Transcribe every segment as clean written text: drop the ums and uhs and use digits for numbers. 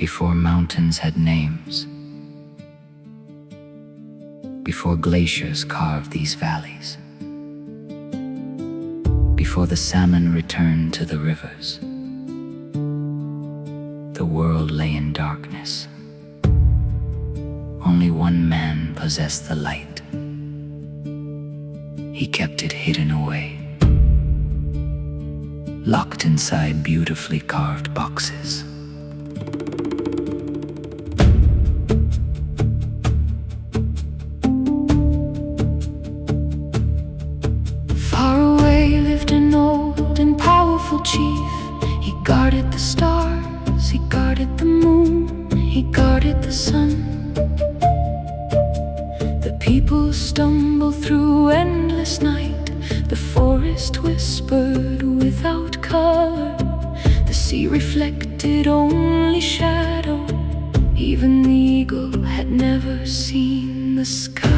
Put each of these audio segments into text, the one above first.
before mountains had names, before glaciers carved these valleys, before the salmon returned to the rivers, the world lay in darkness. Only one man possessed the light. He kept it hidden away, locked inside beautifully carved boxes. Far away lived an old and powerful chief. He guarded the stars, he guarded the moon, he guarded the sun. The people stumbled through endless night. The forest whispered without color. The sea reflected only shadow. Even the eagle had never seen the sky.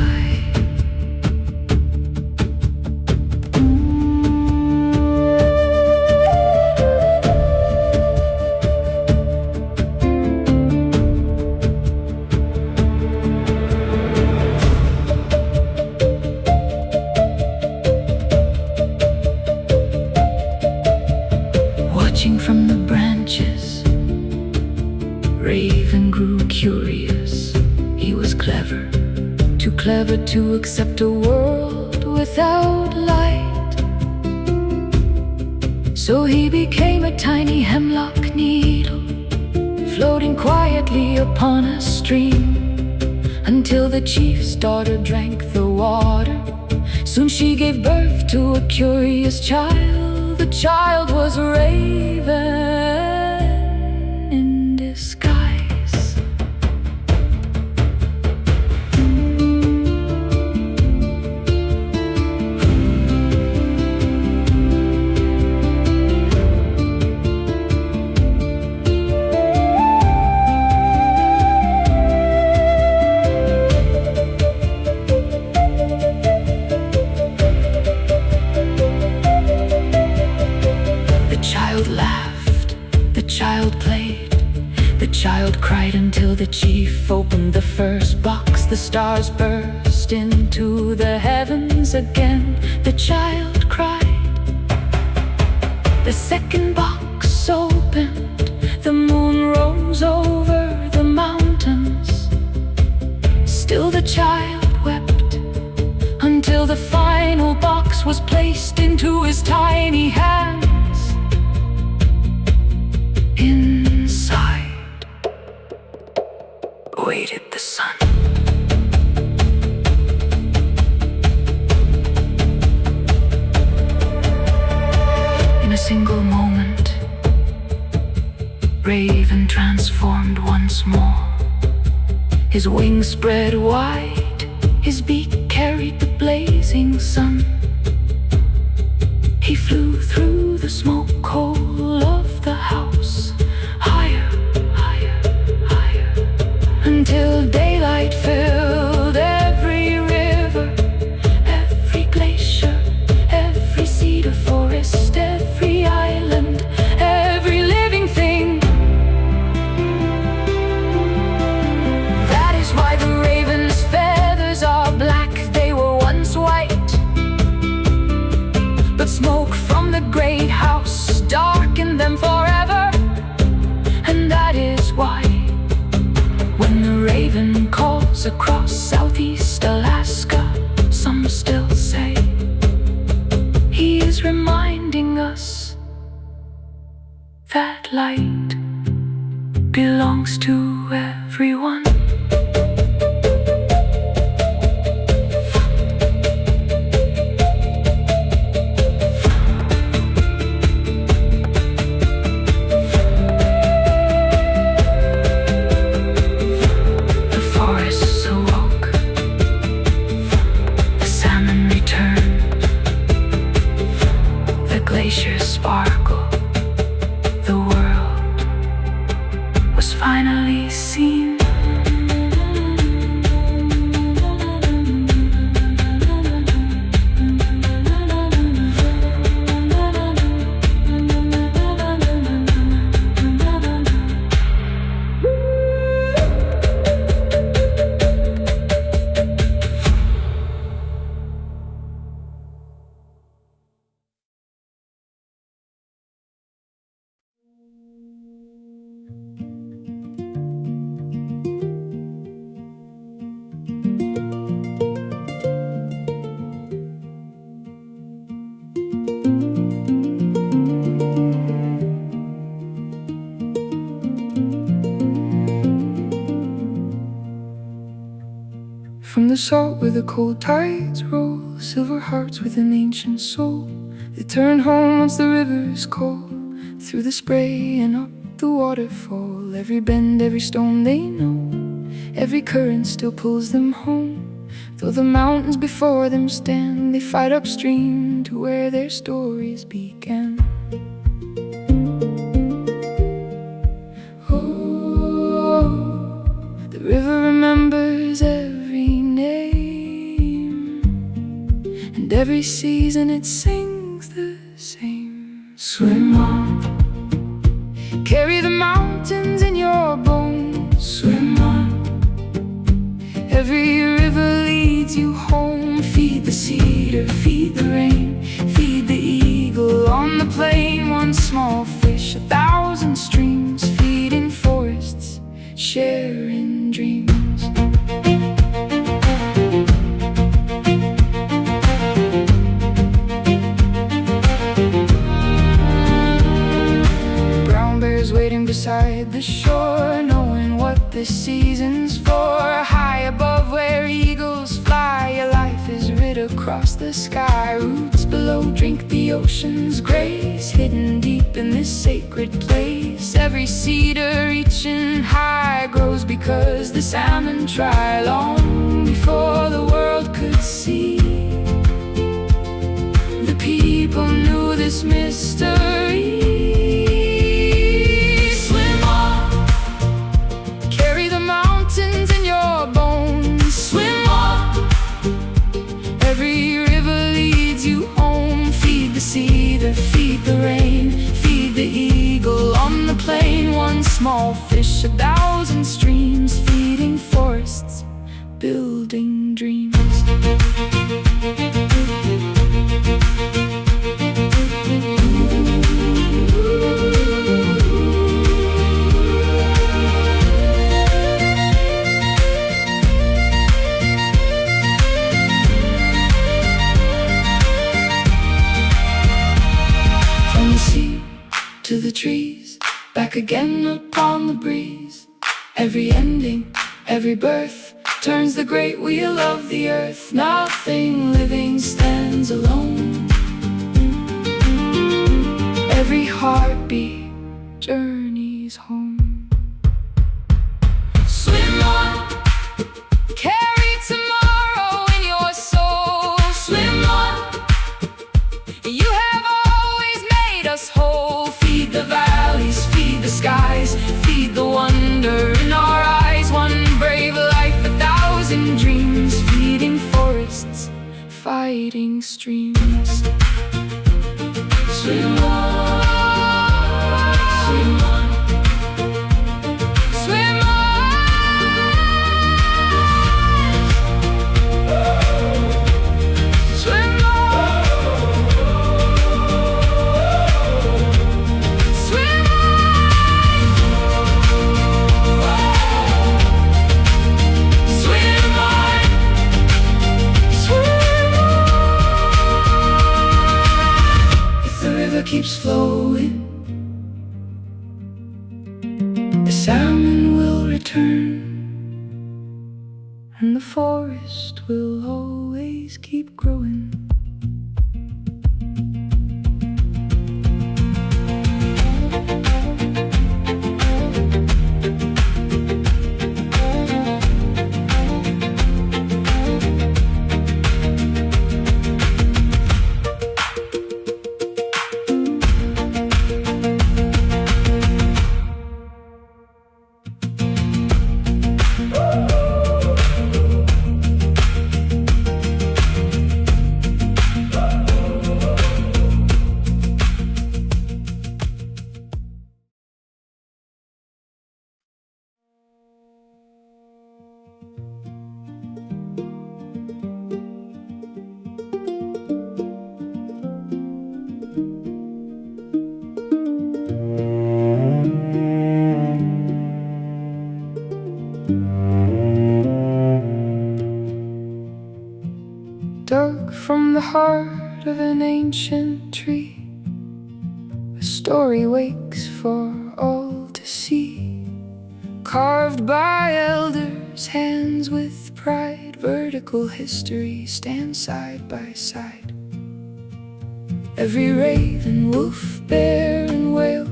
Watching from the branches, Raven grew curious. He was clever, too clever to accept a world without light. So he became a tiny hemlock needle, floating quietly upon a stream, until the chief's daughter drank the water. Soon she gave birth to a curious child. The child was a raven in disguise. The child laughed, the child played, the child cried until the chief opened the first box. The stars burst into the heavens again. The child cried. The second box opened. The moon rose over the mountains. Still the child wept, until the final box was placed into his tiny hands. Inside waited the sun. In a single moment, Raven transformed once more. His wings spread wide, his beak carried the blazing sun. He flew through the smoke hole of the house, higher, higher, higher, until daylight filled every river, every glacier, every cedar forest, every island, every living thing. That is why the raven's feathers are black. They were once white, but smoke from the great house darkened them forever. And that is why, when the raven calls across Southeast Alaska, some still say he is reminding us that light belongs to everyone. The forest so From the salt where the cold tides roll, silver hearts with an ancient soul. They turn home once the river's cold, through the spray and up the waterfall. Every bend, every stone they know, every current still pulls them home. Though the mountains before them stand, they fight upstream to where their stories began. Oh, the river remembers every name, and every season it sings the same. Swim on, carry the mountains in your bones. Swim on, every river leads you home. Feed the cedar, feed the rain, feed the eagle on the plain. One small fish, 1,000 streams, feeding forests, sharing dreams. Brown bears waiting beside the shore, knowing what this season's for. High above where eagles fly, your life is writ across the sky. Roots below drink the ocean's grace, hidden deep in this sacred place. Every cedar reaching high grows because the salmon try. Long before the world could see, the people knew this mystery. Feed the rain, feed the eagle on the plain. One small fish, 1,000 streams, feeding forests, building dreams. To the trees, back again upon the breeze. Every ending, every birth turns the great wheel of the earth. Nothing living stands alone. Every heartbeat journeys home. Swim on, carry tomorrow in your soul. Swim on, you have always made us whole. Feed the valleys, feed the skies, feed the wonder in our eyes. One brave life, 1,000 dreams, feeding forests, fighting streams. Swim on, swim on, swim on, swim keeps flowing, the salmon will return, and the forest will always keep growing. Dug from the heart of an ancient tree, a story wakes for all to see. Carved by elders' hands with pride, vertical history stand side by side. Every raven, wolf, bear, and whale,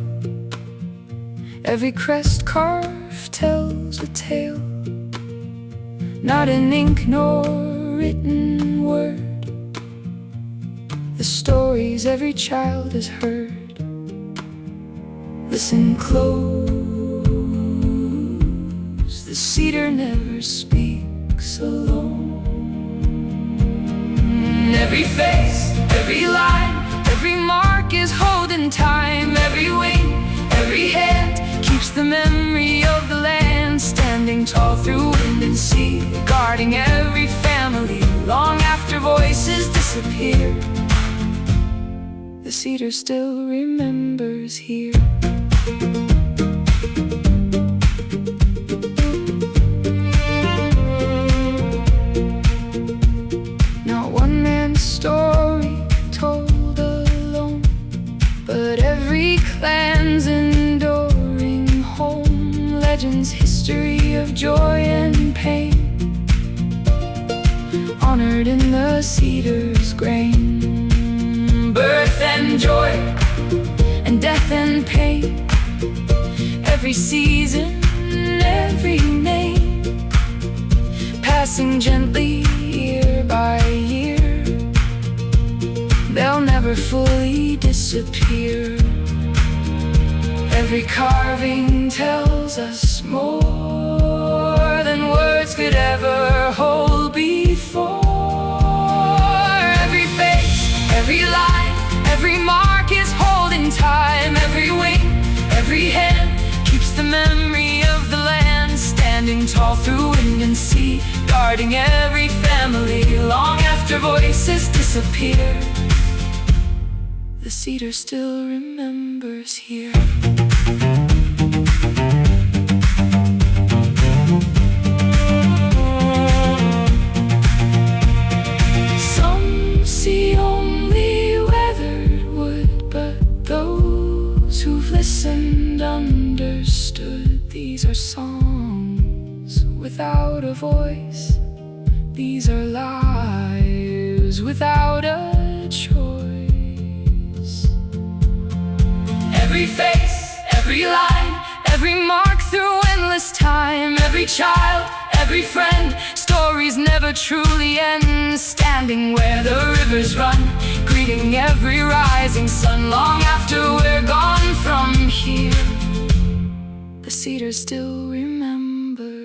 every crest carved tells a tale, not in ink nor written word. The stories every child has heard. Listen close, the cedar never speaks alone. Every face, every line, every mark is holding time. Every wing, every hand keeps the memory of the land, standing tall through wind and sea, guarding every family long after voices disappear. The cedar still remembers here. Not one man's story told alone, but every clan's enduring home. Legends, history of joy and pain, honored in the cedar's grain. Birth and joy, and death and pain, every season, every name, passing gently year by year. They'll never fully disappear. Every carving tells us more than words could ever hold before. Every face, every line, every mark is holding time. Every wing, every hand keeps the memory of the land, standing tall through wind and sea, guarding every family long after voices disappear. The cedar still remembers here. Some see only weathered wood, but those who've listened understood. These are songs without a voice. These are lives without a choice. Every face, every line, every mark through endless time. Every child, every friend, stories never truly end. Standing where the rivers run, greeting every rising sun. Long after we're gone from here, the cedar still remembers.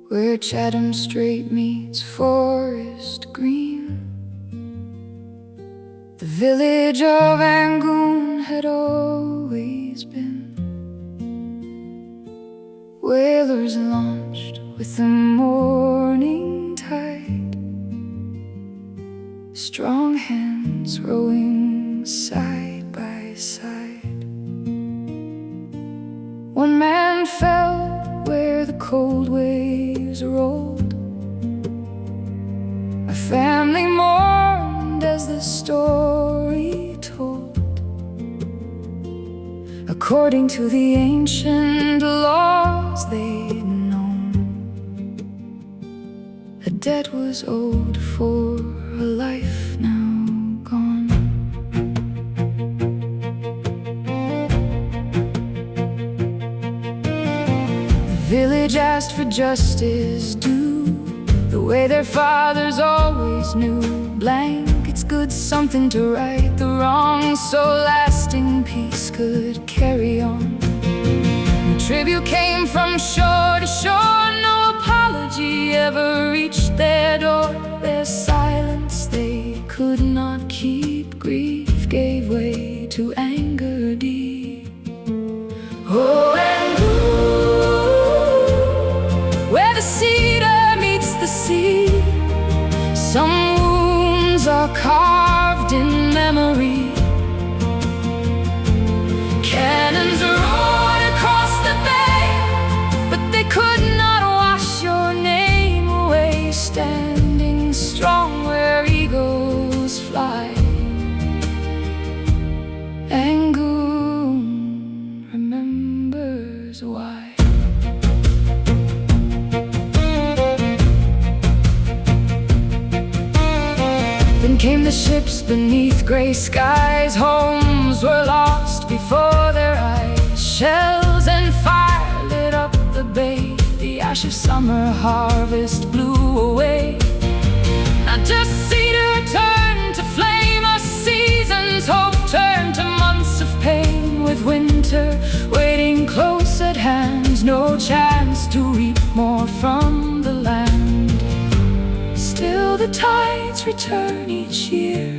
Where Chatham Strait meets Forest Green, the village of Angoon had always been. Whalers launched with the morning tide, strong hands rowing side by side. One man fell where the cold waves rolled. My family mourned as the story told. According to the ancient laws they'd known, a debt was owed for a life now gone. Village asked for justice due, the way their fathers always knew. Blankets good, something to right the wrong, so lasting peace could carry on. The tribute came from shore to shore, no apology ever reached their door. Their silence they could not keep, grief gave way to anger came the ships beneath gray skies. Homes were lost before their eyes. Shells and fire lit up the bay. The ash of summer harvest blew away. Now just cedar turned to flame. A season's hope turned to months of pain. With winter waiting close at hand, no chance to reap more from the land. Still the tides return each year.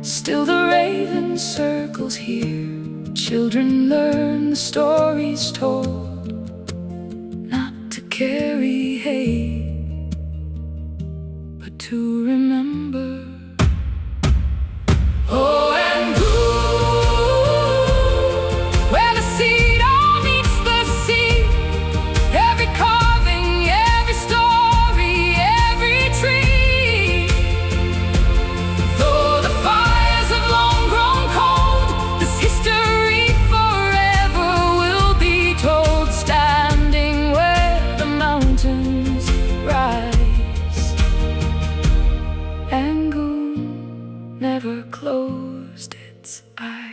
Still the raven circles here. Children learn the stories told, not to carry hay, but to remember. Oh, and where the cedar meets the sea, every carving, every story, every tree. Though the fires have long grown cold, this history forever will be told. Standing where the mountains rise, Angoon never closed its eyes.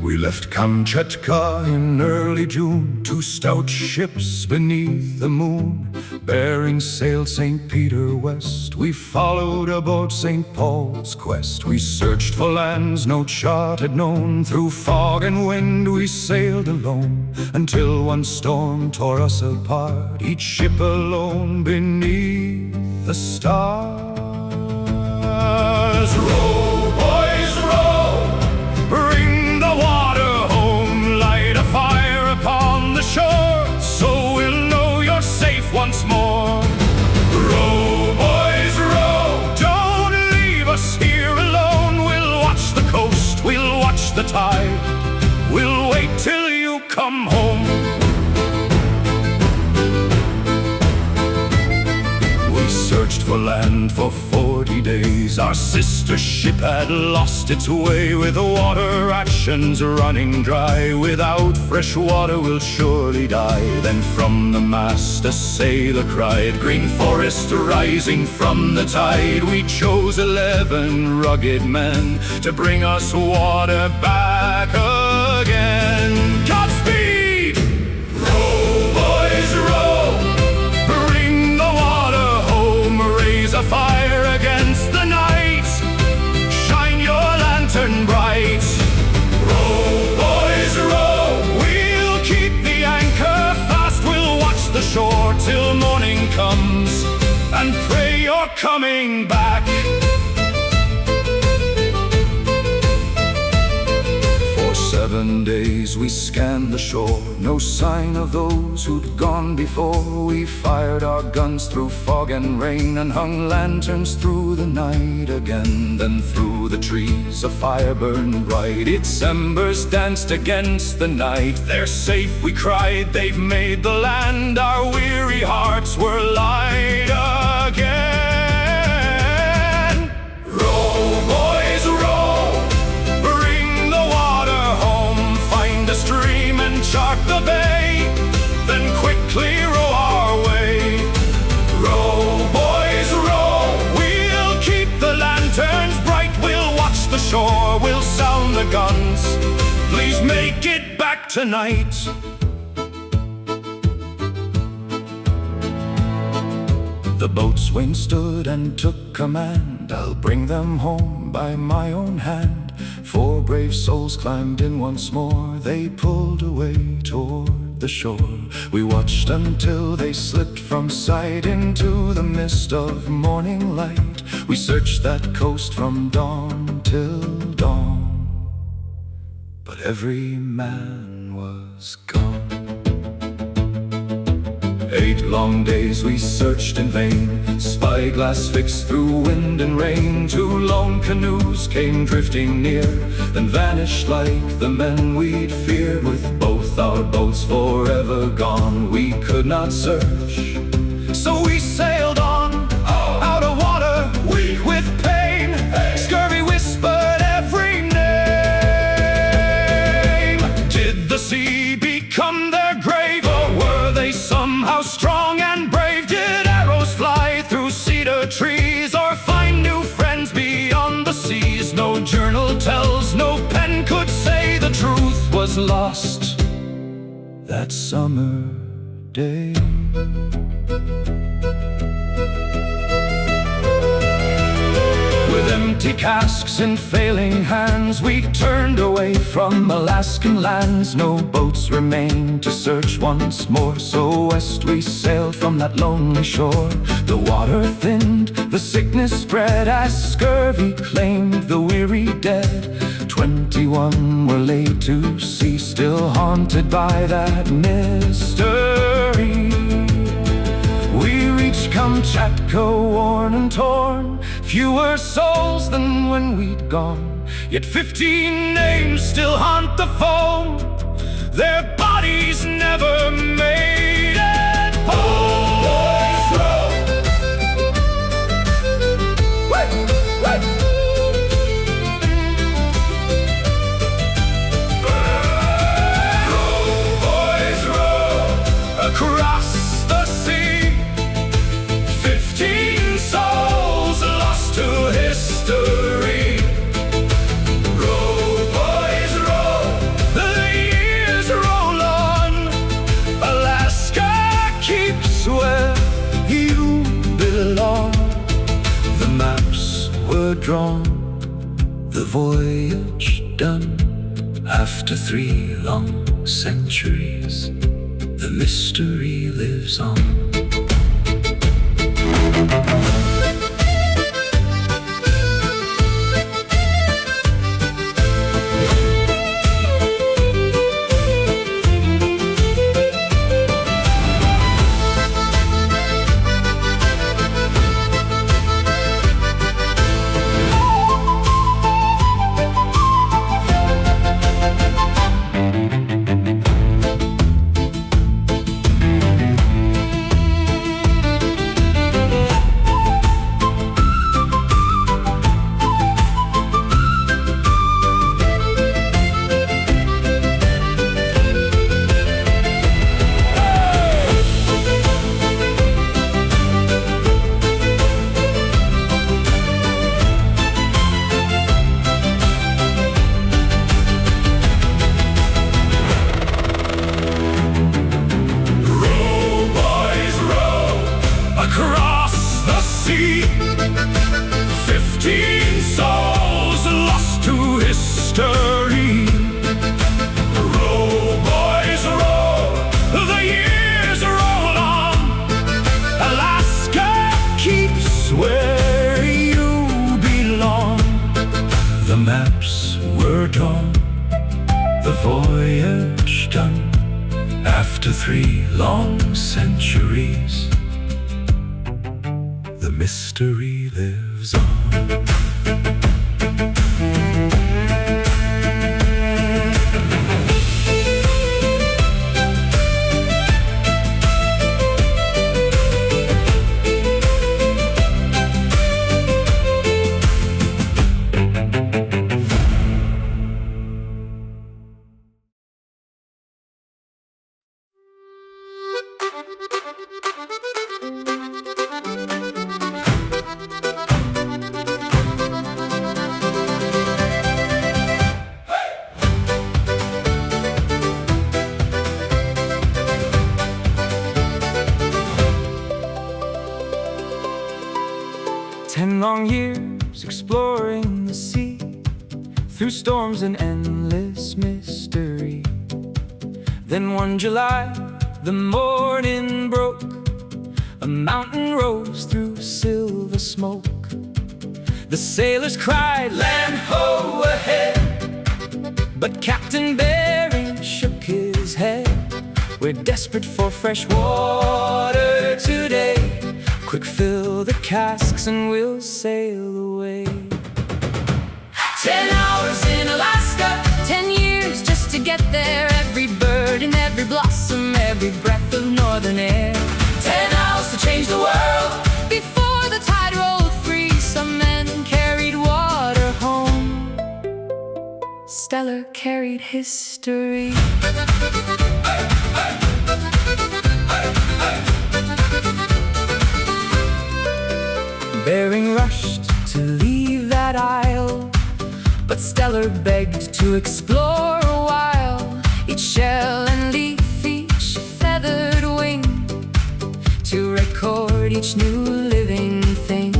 We left Kamchatka in early June, 2 stout ships beneath the moon. Bering sailed St. Peter west. We followed aboard St. Paul's quest. We searched for lands no chart had known. Through fog and wind we sailed alone, until one storm tore us apart, each ship alone beneath the stars. Row, boys, row, bring the water home. Light a fire upon the shore, so we'll know you're safe once more. Row, boys, row, don't leave us here alone. We'll watch the coast, we'll watch the tide, we'll wait till you come home. We searched for land for 40 days. Our sister ship had lost its way, with the water rations running dry. Without fresh water we'll surely die. Then from the mast a sailor cried, green forest rising from the tide. We chose 11 rugged men to bring us water back again. Godspeed! Row, boys, row, bring the water home. Raise a fire against the night, shine your lantern bright. Row, boys, row, we'll keep the anchor fast. We'll watch the shore till morning comes, and pray you're coming back. For 7 days we scanned the shore, no sign of those who'd gone before. We fired our guns through fog and rain, and hung lanterns through the night again. Then through the trees a fire burned bright, its embers danced against the night. They're safe, we cried, they've made the land. Our weary hearts were light again. Row, boys, row, bring the water home. Find a stream and chart the bay, then quickly row our way. Row, boys, row, we'll keep the lanterns bright. We'll watch the shore, we'll sound the guns. Please make it back tonight. The The boatswain stood and took command. I'll bring them home by my own hand. 4 brave souls climbed in once more. They pulled away toward the shore. We watched until they slipped from sight into the mist of morning light. We searched that coast from dawn till dawn, but every man was gone. 8 long days we searched in vain, spyglass fixed through wind and rain. 2 lone canoes came drifting near, then vanished like the men we'd feared. With both our boats forever gone, we could not search, so we sailed on, out of water, weak with pain. Scurvy whispered every name. Did the sea become their grave, or were they somehow strong and brave? Did arrows fly through cedar trees, or find new friends beyond the seas? No journal tells, no pen could say. The truth was lost that summer day. With empty casks in failing hands, we turned away from Alaskan lands. No boats remained to search once more, so west we sailed from that lonely shore. The water thinned, the sickness spread, as scurvy claimed the weary dead. 21 were laid to sea, still haunted by that mystery. We reached Kamchatka, worn and torn, fewer souls than when we'd gone. Yet 15 names still haunt the foam, their bodies never made it home. Boys row, wait, wait. Row, boys, row across the sea. 15 souls lost to history. Row, boys, row, the years roll on. Alaska keeps where you belong. The maps were drawn, the voyage done. After 3 long centuries, the mystery lives on. Across the sea, 15 souls lost to history. Row, boys, row, the years roll on. Alaska keeps where you belong. The maps were drawn, the voyage done. After 3 long centuries, the mystery lives on. long years exploring the sea, through storms and endless mystery. Then one July, the morning broke, a mountain rose through silver smoke. The sailors cried, "Land ho ahead!" But Captain Bering shook his head. "We're desperate for fresh water today. Quick, fill the casks and we'll sail away." 10 hours in Alaska, 10 years just to get there. Every bird and every blossom, every breath of northern air. 10 hours to change the world. Before the tide rolled free, some men carried water home. Stellar carried history. Bering rushed to leave that isle, but Stellar begged to explore a while. Each shell and leaf, each feathered wing, to record each new living thing.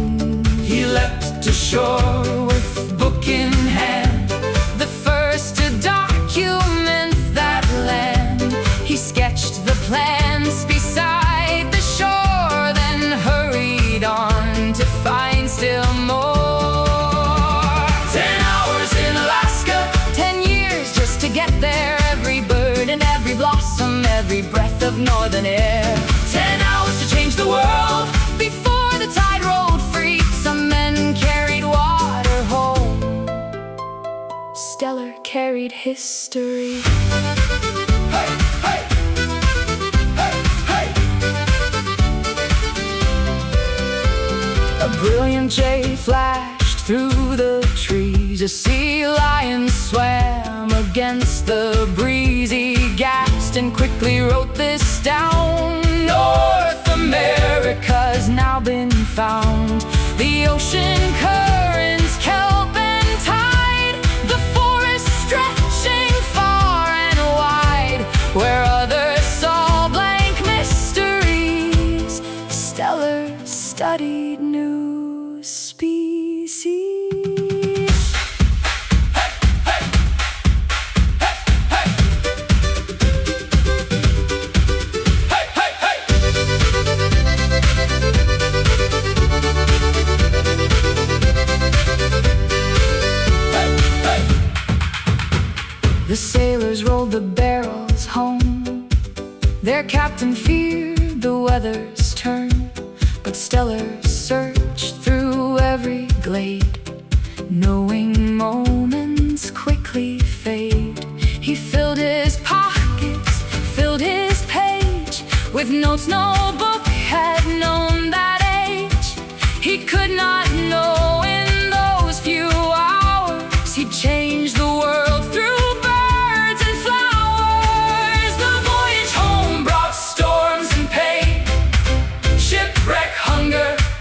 He leapt to shore with book in hand, the first to document that land. He sketched the plans beside the shore, then hurried on to find still more. 10 hours in Alaska, 10 years just to get there. Every bird and every blossom, every breath of northern air. 10 hours to change the world. Before the tide rolled free, some men carried water home. Stellar carried history. Hey, hey, hey, hey. A brilliant jay flashed through the trees. A sea lion swam against the breeze. He gasped and quickly wrote this down: North America's now been found. The ocean currents, kelp and tide, the forest stretching far and wide. Where others saw blank mysteries, Stellar studied new species. The sailors rolled the barrels home. Their captain feared the weather's turn, but Stellar searched through every glade, knowing moments quickly fade. He filled his pockets, filled his page with notes no book had known that age. He could not know in those few hours he'd change the world through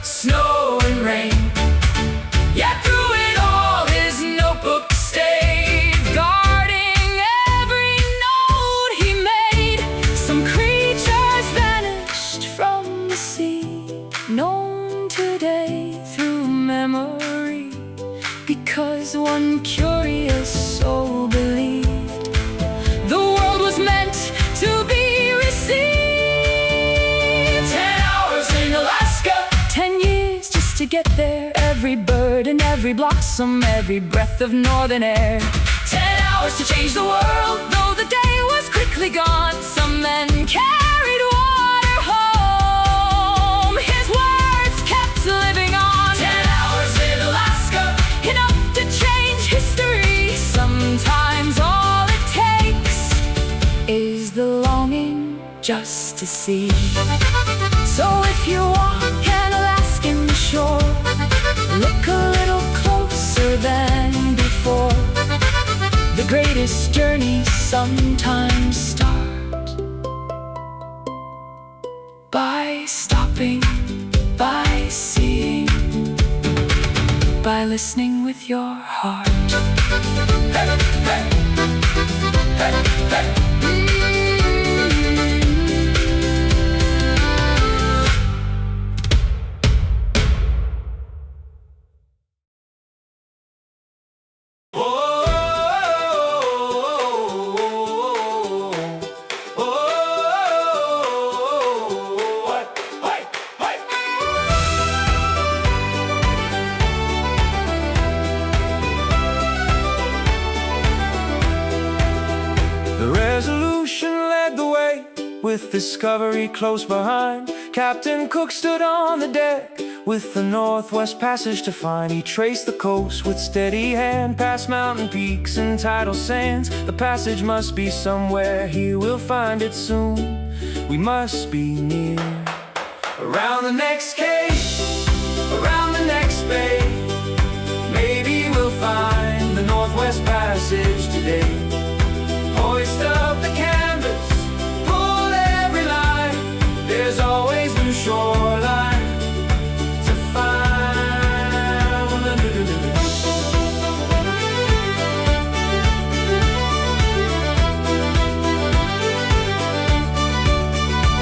snow and rain. Yet through it all his notebook stayed, guarding every note he made. Some creatures vanished from the sea, known today through memory, because one curious soul believed the world was meant to be received. 10 hours in Alaska, 10 years just to get there. Every bird and every blossom, every breath of northern air. 10 hours to change the world. Though the day was quickly gone, some men carried water home. His words kept living on. 10 hours in Alaska, Enough to change history. Sometimes all it takes is the longing just to see. So if you walk an Alaskan shore, look a little closer than before. The greatest journeys sometimes start by stopping, by seeing, by listening with your heart. hey, hey, hey, hey. with Discovery close behind. Captain Cook stood on the deck with the Northwest Passage to find. He traced the coast with steady hand, past mountain peaks and tidal sands. The passage must be somewhere, he will find it soon. We must be near. Around the next cape, around the next bay, maybe we'll find the Northwest Passage today. Hoist up the canvas, pull every line, there's always new shoreline to find.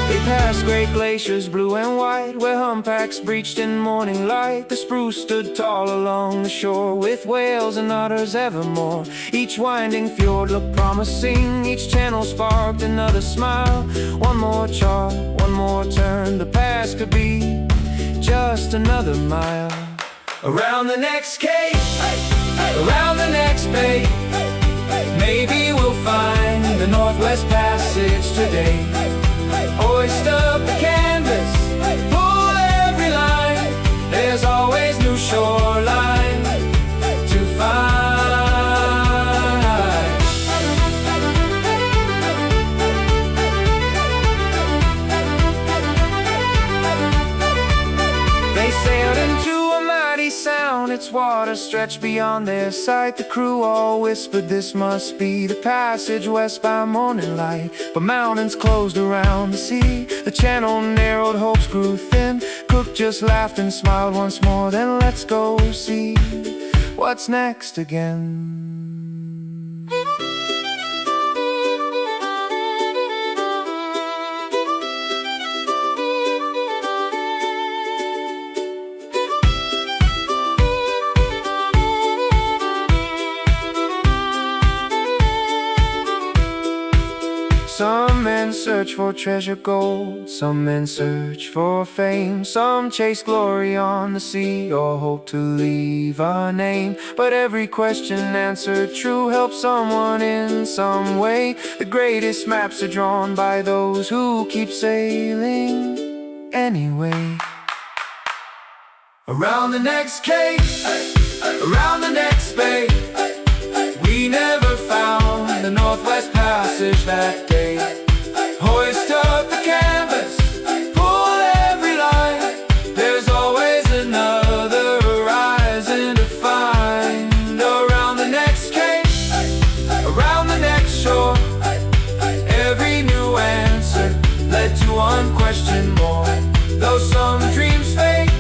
They passed great glaciers, blue and white, where humpbacks breached in morning light. The spruce stood tall along the shore, with whales and otters evermore. Each winding fjord looked promising, each channel sparked another smile. One more chart, one more turn, the past could be just another mile. Around the next cape, around the next bay, maybe we'll find the Northwest Passage today. Hoist up the canvas, pull every line, there's always new shoreline to find. They sailed into a mighty sound, its waters stretched beyond their sight. The crew all whispered, this must be the passage west by morning light. But mountains closed around the sea, the channel narrowed, hopes grew thin. Cook just laughed and smiled once more, then let's go see what's next again. Some men search for treasure gold, some men search for fame. Some chase glory on the sea or hope to leave a name. But every question answered true helps someone in some way. The greatest maps are drawn by those who keep sailing anyway. Around the next cape, around the next bay, we never found the Northwest Passage that day. Hoist up the canvas, pull every line, there's always another horizon to find. Around the next cape, around the next shore, every new answer led to one question more. Though some dreams fade,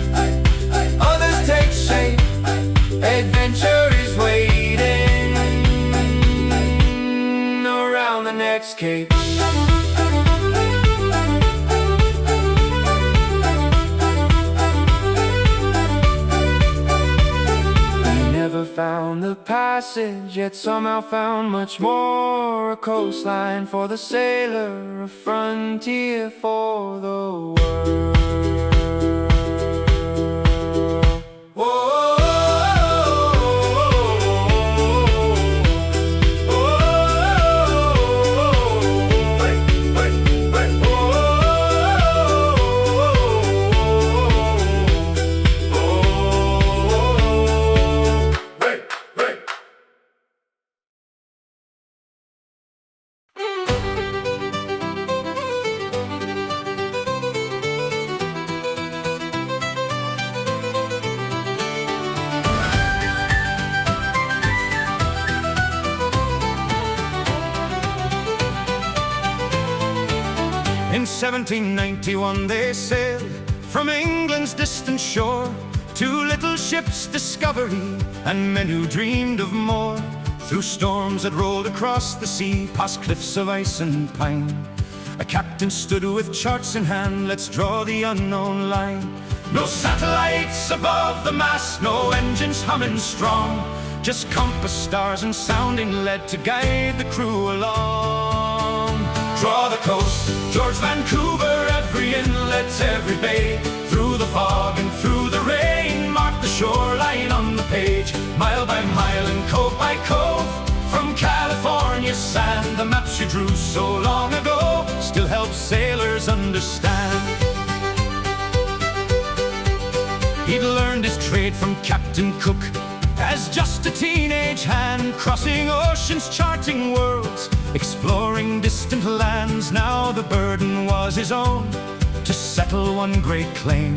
others take shape, adventure is waiting around the next cape. Found the passage, yet somehow found much more. A coastline for the sailor, a frontier for the world. In 1791 they sailed from England's distant shore. Two little ships, Discovery and men who dreamed of more. Through storms that rolled across the sea, past cliffs of ice and pine, a captain stood with charts in hand, let's draw the unknown line. No satellites above the mast, no engines humming strong, just compass, stars and sounding lead to guide the crew along. Draw the coast, George Vancouver, every inlet, every bay, through the fog and through the rain, mark the shoreline on the page, mile by mile and cove by cove. From California's sand, the maps you drew so long ago still help most sailors understand. He'd learned his trade from Captain Cook as just a teenage hand, crossing oceans, charting worlds, exploring distant lands. Now the burden was his own, to settle one great claim.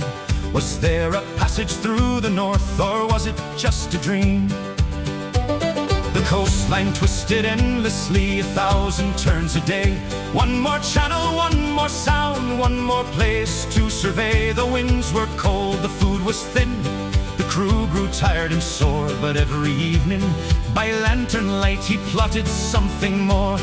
Was there a passage through the north, or was it just a dream? The coastline twisted endlessly, 1,000 turns a day. One more channel, one more sound, one more place to survey. The winds were cold, the food was thin, the crew grew tired and sore. But every evening, by lantern light, he plotted something more.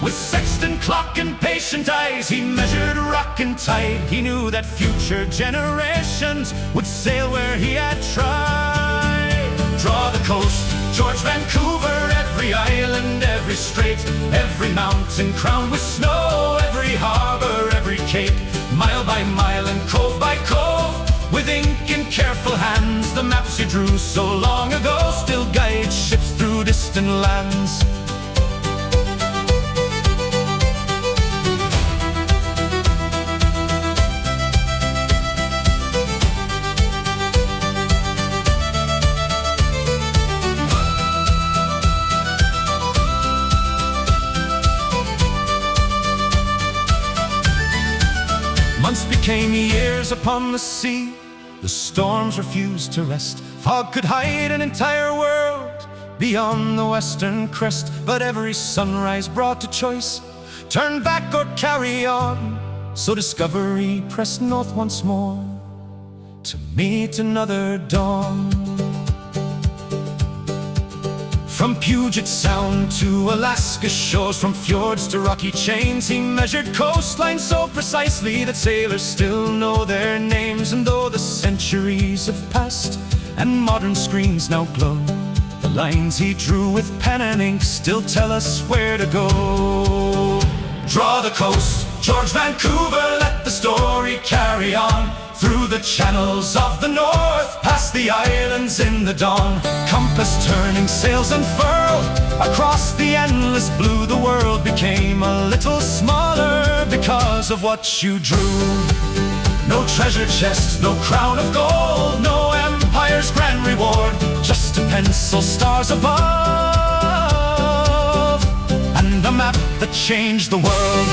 With sextant clock and patient eyes, he measured rock and tide. He knew that future generations would sail where he had tried. Draw the coast, George Vancouver, every island, every strait, every mountain crowned with snow, every harbor, every cape, mile by mile and cove by cove. With ink in careful hands, the maps you drew so long ago still guide ships through distant lands. Months became years upon the sea. The storms refused to rest. Fog could hide an entire world beyond the western crest. But every sunrise brought a choice, turn back or carry on. So Discovery pressed north once more to meet another dawn. From Puget Sound to Alaska's shores, from fjords to rocky chains, he measured coastlines so precisely that sailors still know their names. And though the centuries have passed and modern screens now glow, the lines he drew with pen and ink still tell us where to go. Draw the coast, George Vancouver, let the story carry on. Through the channels of the north, past the islands in the dawn. Compass turning, sails unfurled, across the endless blue. The world became a little smaller because of what you drew. No treasure chest, no crown of gold, no empire's grand reward, just a pencil, stars above, and a map that changed the world.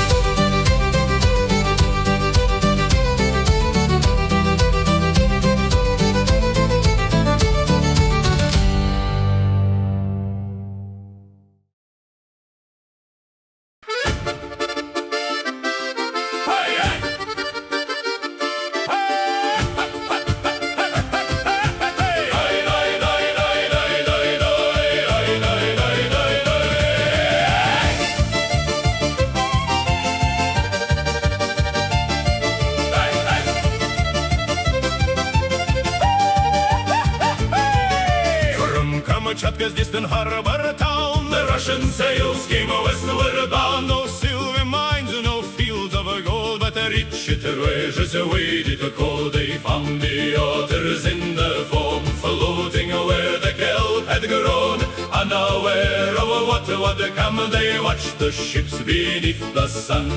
Kamchatka's distant harbor town, the Russian sails came westward bound. No silver mines, no fields of gold, but a rich treasures awaited the cold. They found the otters in the foam, floating where the kelp had grown. Unaware of what would come, they watched the ships beneath the sun.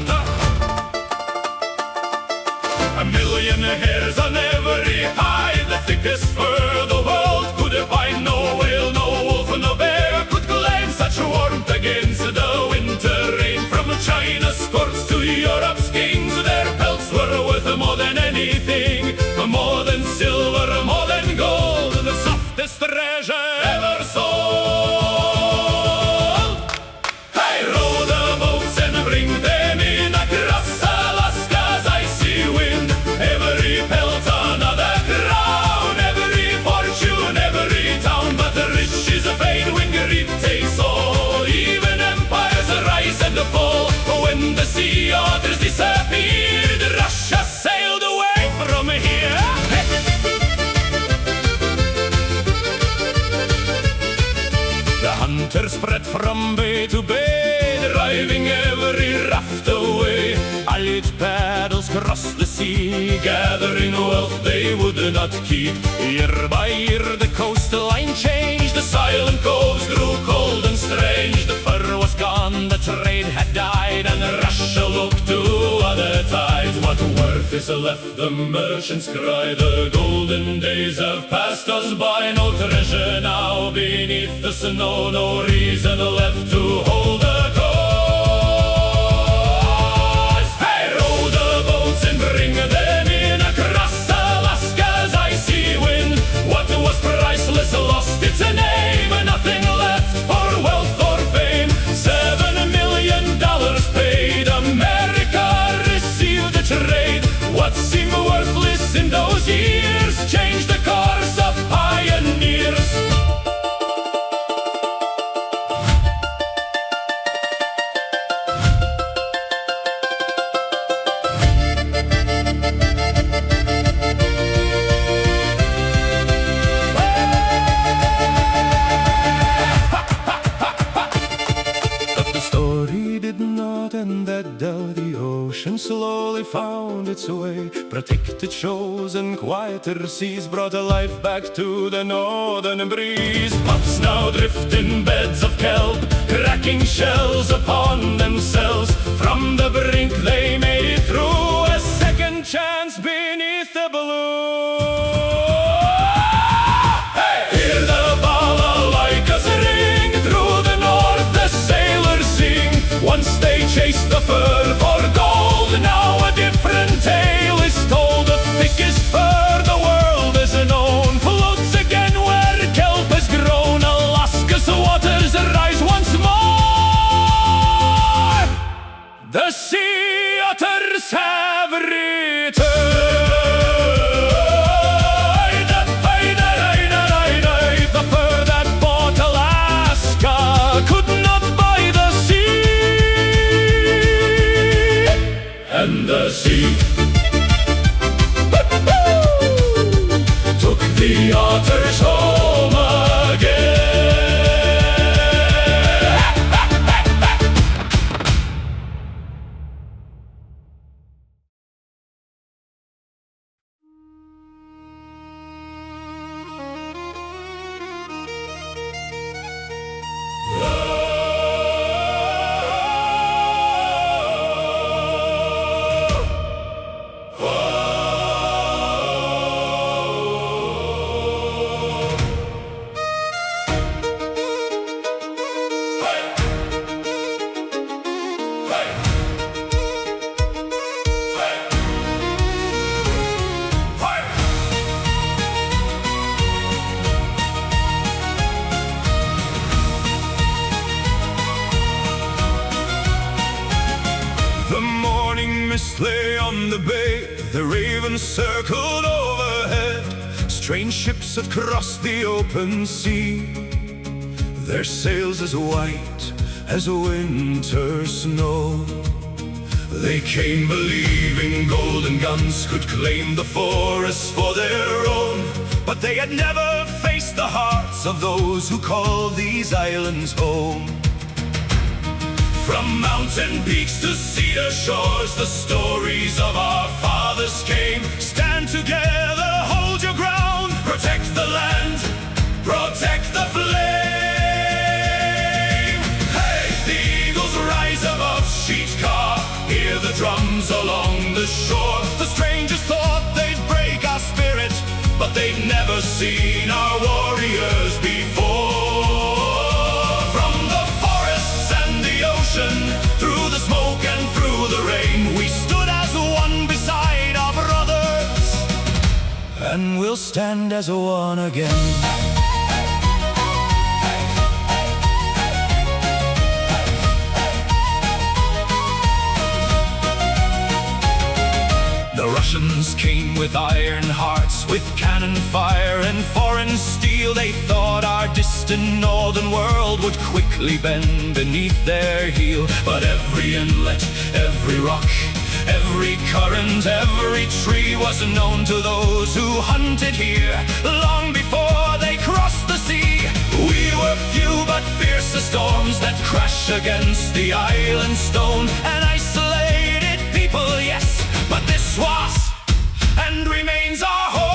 A million hairs on every hide, the thickest fur the world could find. No whale, no wolf, no bear could claim such warmth against the winter rain. From China's scorch to Europe's kings, their pelts were worth more than anything, more than silver, more than gold, the softest treasure ever sold. Hey, row the boats and bring them in across Alaska's icy wind. Every pelt another crown, every fortune, every town. But the rich is a fade when greed takes all, even empires rise and fall. When the sea otters disappeared, Russia sailed away from here. The hunters spread from bay to bay, driving every raft away. Allied paddles crossed the sea, gathering wealth they would not keep. Year by year the coastline changed, the silent coves grew cold and strange. The fur was gone, the trade had died, and Russia looked to other What worth is left, the merchants cry. The golden days have passed us by. No treasure now beneath the snow. No reason left to hold a cause. Hey, row the boats and bring them in across Alaska's icy wind. What was priceless lost its name. Nothing left for wealth or fame. $7 million paid. America received a trade. What seemed worthless in those years changed the course of pioneers. The ocean slowly found its way. Protected shores and quieter seas brought a life back to the northern breeze. Pups now drift in beds of kelp, cracking shells upon themselves. From the brink they made it through, a second chance beneath the blue. Hey! Hear the balalaikas ring, through the north the sailors sing. Once they chased the fur for gold, now a different tale is told. The thickest fur the world has known floats again where kelp has grown. Alaska's waters rise once more. The sea otters have returned. The fur that bought Alaska could not buy the sea. And the sea took the otters home again. Mist lay on the bay, the ravens circled overhead. Strange ships had crossed the open sea, their sails as white as winter snow. They came believing golden guns could claim the forests for their own, but they had never faced the hearts of those who called these islands home. From mountain peaks to cedar shores, the stories of our fathers came. Stand together, hold your ground, protect the land, protect the flame. Hey, the eagles rise above Sheetcar, hear the drums along the shore. The strangers thought they'd break our spirit, but they'd never seen our warriors before. From the forests and the ocean, through the smoke and through the rain, we stood as one beside our brothers, and we'll stand as one again. The Russians came with iron hearts, with cannon fire and foreign steel. They thought our distant northern world would quickly bend beneath their heel. But every inlet, every rock, every current, every tree was known to those who hunted here long before they crossed the sea. We were few but fierce as storms that crash against the island stone. An isolated people, yes, but this was and remains our home.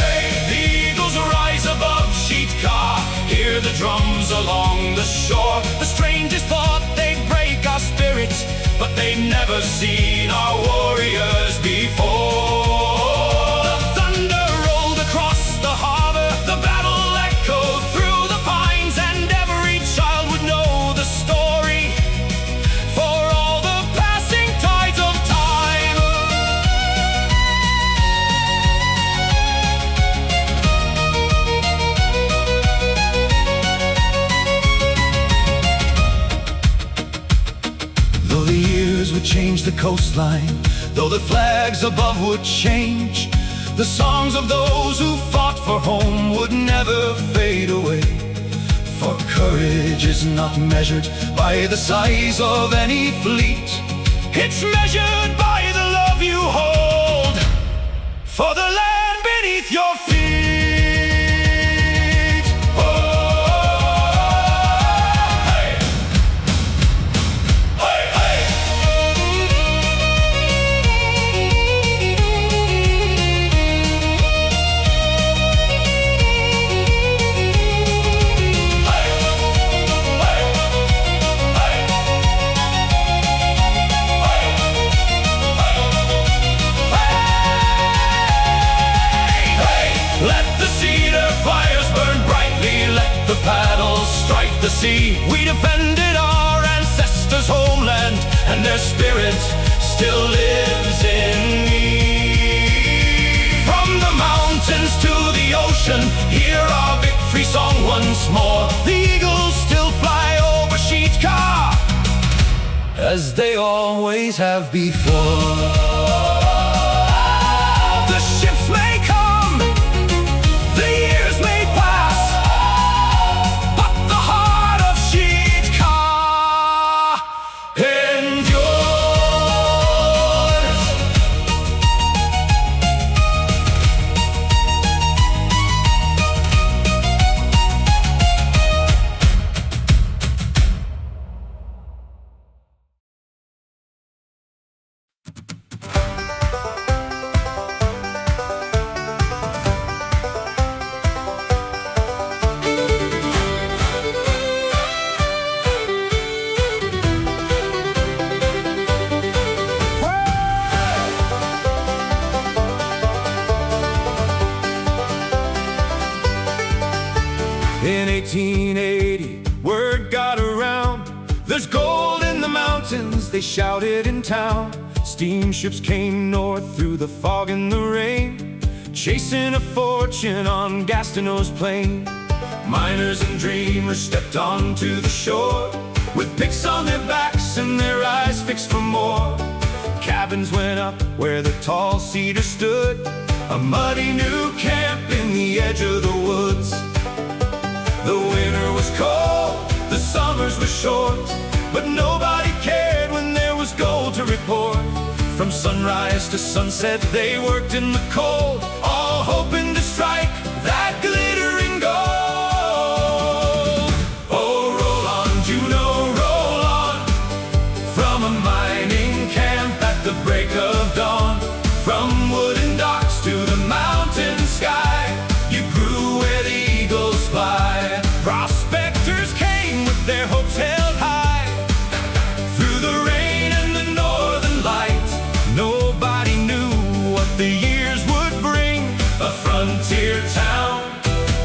Hey, the eagles rise above Sheetcar, hear the drums along the shore. The strangers thought they'd break our spirits, but they'd never see would change the coastline, though the flags above would change. The songs of those who fought for home would never fade away. For courage is not measured by the size of any fleet. It's measured by the love you hold for the land beneath your feet. Paddles strike the sea. We defended our ancestors' homeland, and their spirit still lives in me. From the mountains to the ocean, hear our victory song once more. The eagles still fly over Sheetka, as they always have before. The ships may come, the years may pass, but the heart of Sheetka endures. In 1880, word got around, there's gold in the mountains, they shouted in town. Steamships came north through the fog and the rain, chasing a fortune on Gastineau's plain. Miners and dreamers stepped onto the shore, with picks on their backs and their eyes fixed for more. Cabins went up where the tall cedar stood, a muddy new camp in the edge of the woods. The winter was cold, the summers were short, but nobody cared when there was gold to report. From sunrise to sunset they worked in the cold, all hoping to strike that glittering gold. Oh, roll on, Juneau, roll on, from a mining camp at the break of dawn. From wooden docks to the mountain sky, you grew where the eagles fly. Prospectors came with their hopes held high, through the rain and the northern light. Nobody knew what the years would bring. A frontier town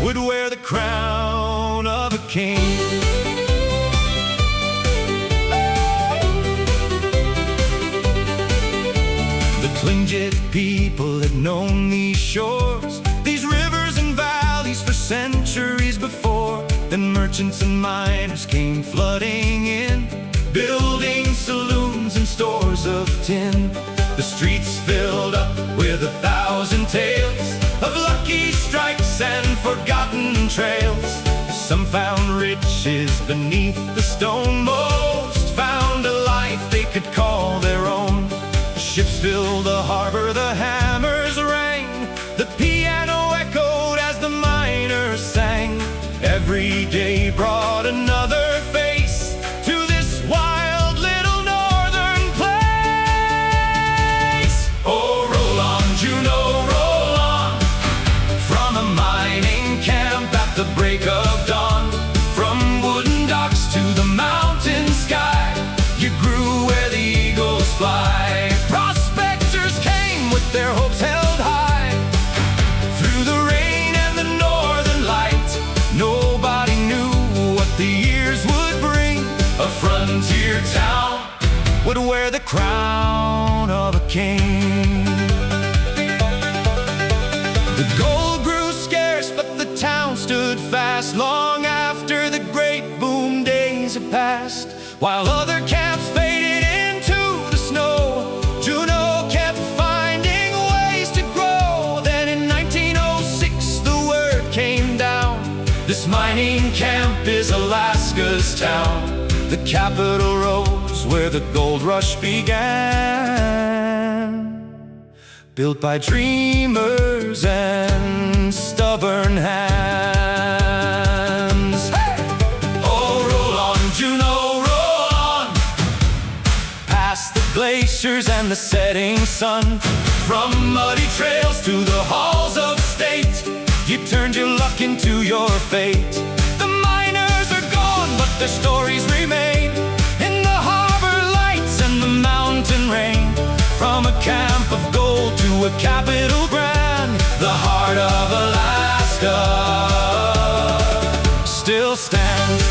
would wear the crown of a king. The Tlingit people had known these shores, these rivers and valleys for centuries before. Then merchants and miners came flooding in, building saloons and stores of tin. The streets filled up with 1,000 tales of lucky strikes and forgotten trails. Some found riches beneath the stone, most found a life they could call their own. Ships filled the harbor, the hammers rang, the piano echoed as the miners sang. Every day brought another face to this wild little northern place. Oh, roll on, Juneau, roll on, from a mining camp at the break of dawn. From wooden docks to the mountain sky, you grew where the eagles fly. Prospectors came with their hopes held high, through the rain and the northern light. Nobody knew what the years would bring. A frontier town would wear the crown of a king. The gold grew scarce, but the town stood fast long after the great boom days had passed. While other camps faded into the miners' town, the capital rose where the gold rush began. Built by dreamers and stubborn hands. Hey! Oh, roll on, Juneau, roll on, past the glaciers and the setting sun. From muddy trails to the halls of state, you turned your luck into your fate. The miners are gone, but their stories remain in the harbor lights and the mountain rain. From a camp of gold to a capital grand, the heart of Alaska still stands.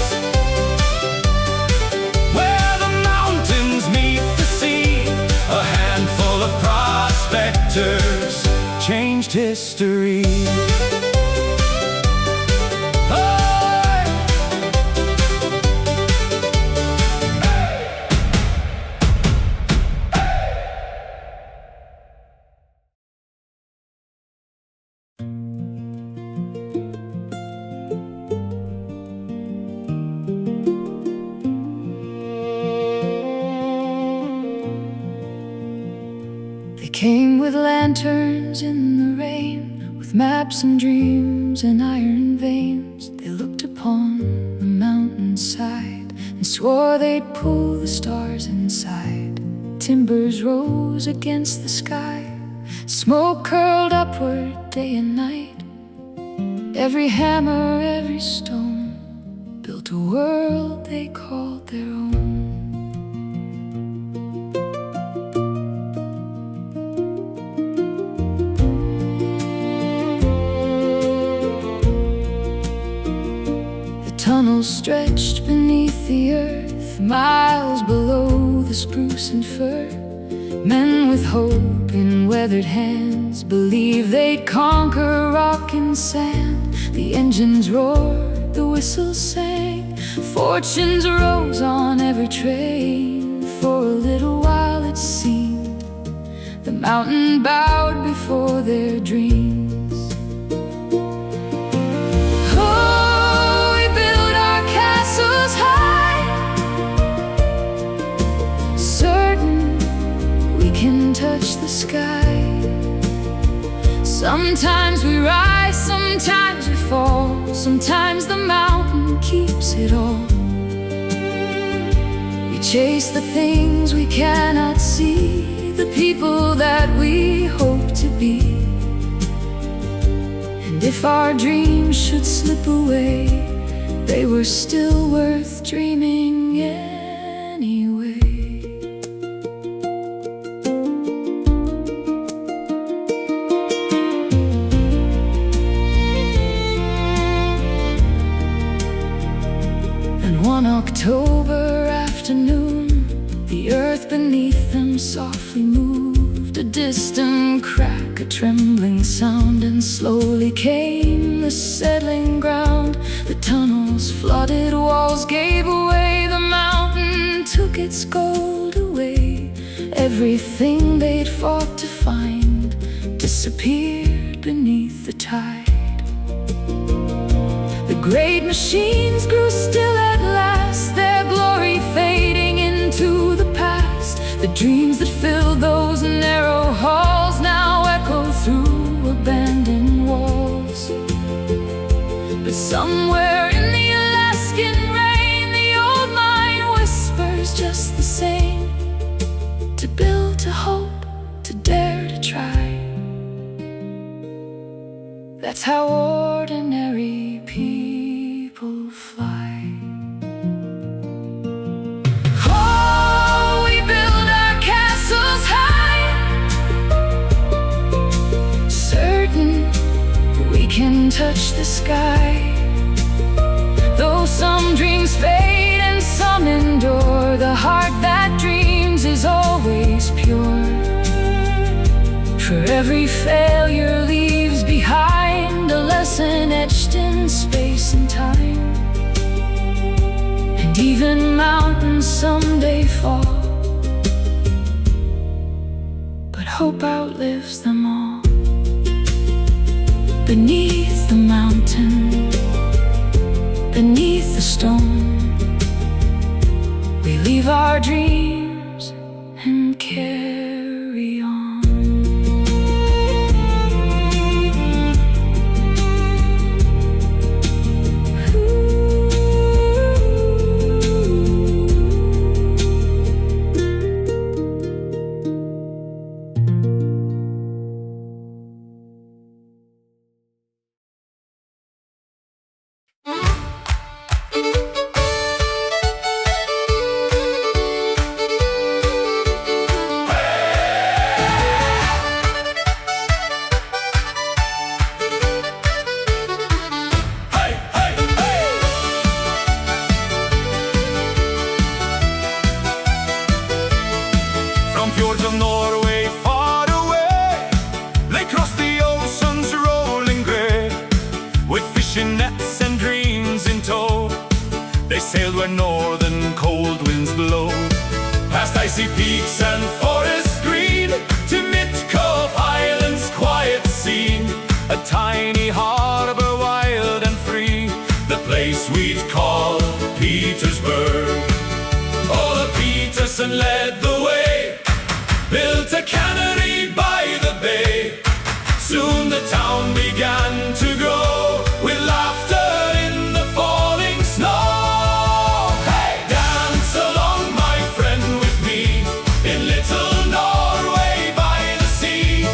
Where the mountains meet the sea, a handful of prospectors changed history. Came with lanterns in the rain, with maps and dreams and iron veins. They looked upon the mountainside and swore they'd pull the stars inside. Timbers rose against the sky, smoke curled upward day and night. Every hammer, every stone built a world they called their own. Tunnels stretched beneath the earth, miles below the spruce and fir. Men with hope in weathered hands believed they'd conquer rock and sand. The engines roared, the whistles sang, fortunes rose on every train. For a little while it seemed the mountain bowed before their dreams. Touch the sky. Sometimes we rise, sometimes we fall, sometimes the mountain keeps it all. We chase the things we cannot see, the people that we hope to be. And if our dreams should slip away, they were still worth dreaming anyway. One October afternoon, the earth beneath them softly moved. A distant crack, a trembling sound, and slowly came the settling ground. The tunnels flooded, walls gave away, the mountain took its gold away. Everything they'd fought to find disappeared beneath the tide. The great machines grew still at last, their glory fading into the past. The dreams that filled those narrow halls now echo through abandoned walls. But somewhere in the Alaskan rain, the old mine whispers just the same, to build, to hope, to dare to try. That's how ordinary people fly. Oh, we build our castles high, certain we can touch the sky. Though some dreams fade and some endure, the heart that dreams is always pure. For every failure leaves behind a lesson etched in space and time. And even mountains someday fall, but hope outlives them all. Beneath the mountain, beneath the stone, our dreams and carry on. From fjords of Norway far away, they crossed the ocean's rolling grey. With fishing nets and dreams in tow, they sailed where northern cold winds blow. Past icy peaks and forests green, to Mitkof Island's quiet scene. A tiny harbor wild and free, the place we'd call Petersburg. Oh, the Peterson led the way, built a cannery by the bay. Soon the town began to grow, with laughter in the falling snow. Hey! Dance along, my friend, with me, in little Norway by the sea.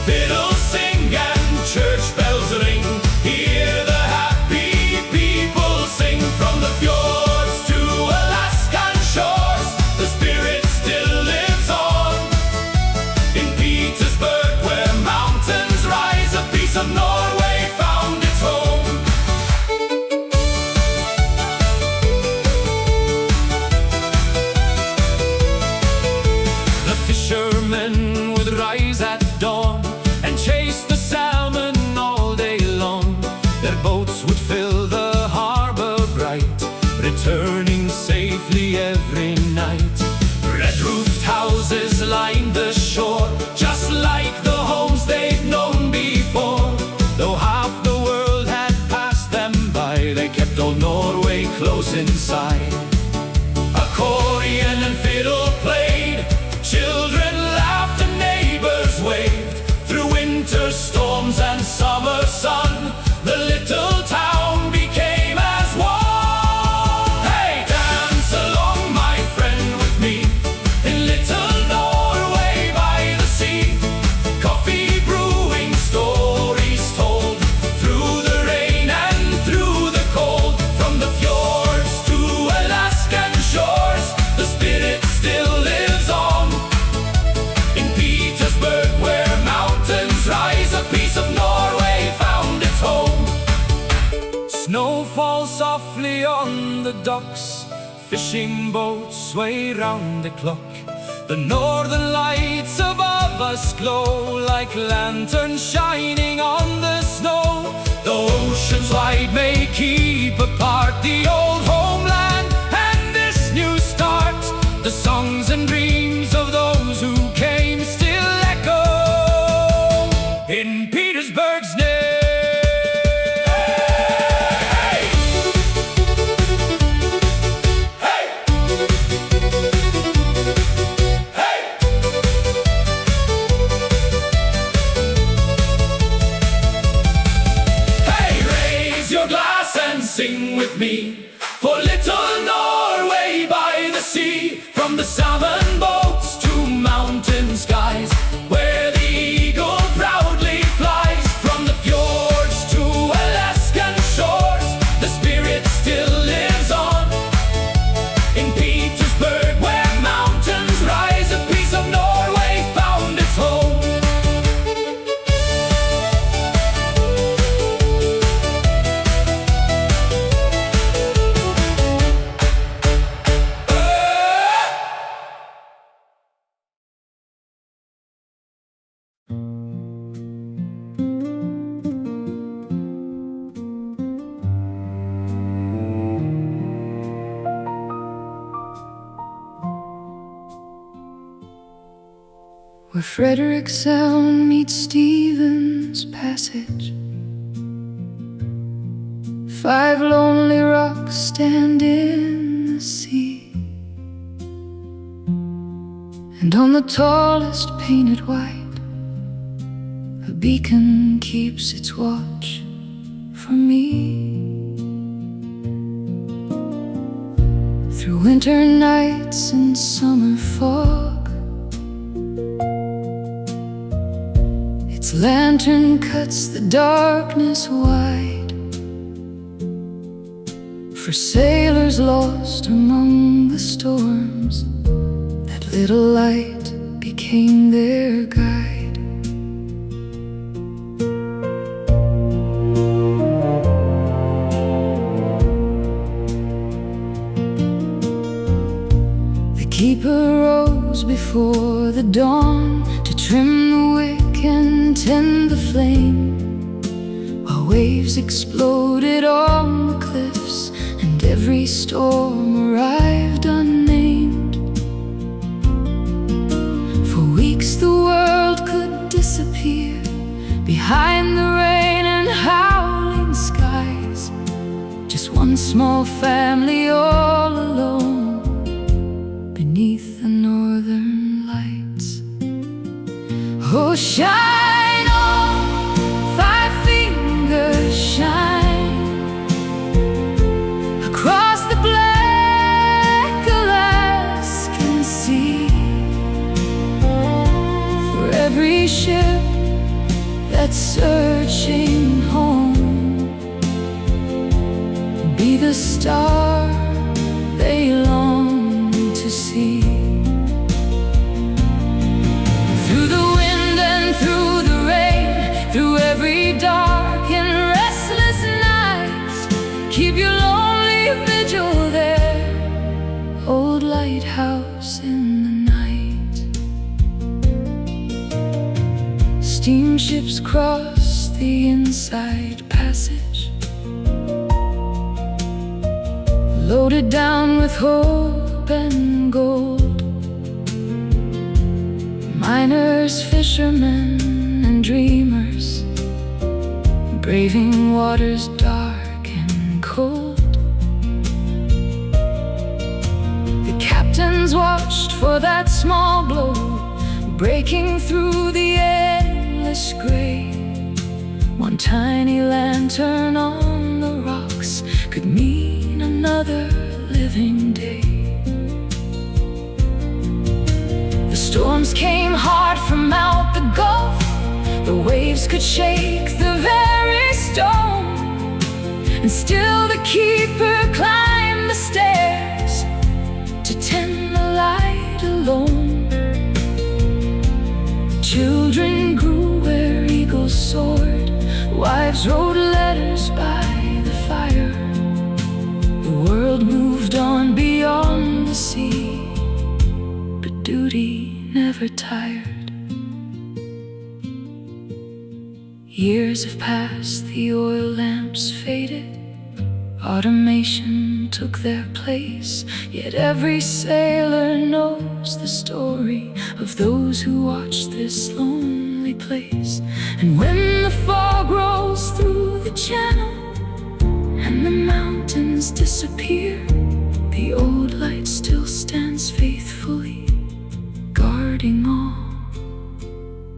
Fiddles sing and church bells ring, hear the happy people sing. From the fjords to Alaskan shores, the spirit still lives on. In Petersburg, where mountains rise, a piece of Norway found its home. The fishermen would rise at dawn and chase the salmon all day long. Their boats would fill the harbor bright, returning safely every night. Red-roofed houses lined the shore, just like the homes they'd known before. Though half the world had passed them by, they kept old Norway close inside. Accordion and fiddle played, children laughed and neighbors waved. Through winter storms and summer sun, the little town became as one. Hey! Dance along, my friend, with me, in little Norway by the sea. Coffee brewing, stories told, through the rain and through the cold. From the fjords to Alaskan shores, the spirit still lives on. In Petersburg, where mountains rise, a piece of Norway found its home. Snow falls softly on the docks, fishing boats sway round the clock. The northern lights above us glow like lanterns shining on the snow. The oceans wide may keep apart the old homeland and this new start. The songs and dreams of those who came still echo in Petersburg's name. Sing with me for little Norway by the sea. From the salmon boats to mountain skies, where the eagle proudly flies. From the fjords to Alaskan shores, the spirit still lives on. In Petersburg, where mountains rise, a piece of Norway found its home. Where Frederick Sound meets Stevens Passage, 5 lonely rocks stand in the sea. And on the tallest painted white, a beacon keeps its watch for me. Through winter nights and summer fog, its lantern cuts the darkness wide. For sailors lost among the storms, that little light became their guide. The keeper rose before the dawn to trim the wick and tend the flame, while waves exploded on the cliffs and every storm arrived unnamed. For weeks the world could disappear behind the rain and howling skies, just one small family all alone beneath the northern lights. Oh, shine on, five fingers, shine across the black Alaskan sea. For every ship that's searching home, be the star they long to see. Through the wind and through the rain, through every dark and restless night, keep your lonely vigil there, old lighthouse in the night. Steamships cross the inside passage, loaded down with hope and gold. Miners, fishermen, and dreamers, braving waters dark and cold. The captains watched for that small glow, breaking through the endless gray. One tiny lantern on the rocks could mean another living day. The storms came hard from out the gulf, the waves could shake the very stone, and still the keeper climbed the stairs to tend the light alone. Children grew where eagles soared, wives wrote letters by the fire. The world moved on beyond the sea, but duty never tired. Years have passed, the oil lamps faded, automation took their place, yet every sailor knows the story of those who watched this lonely place. And when the fog rolls through the channel and the mountains disappear, the old light still stands faithfully, guarding all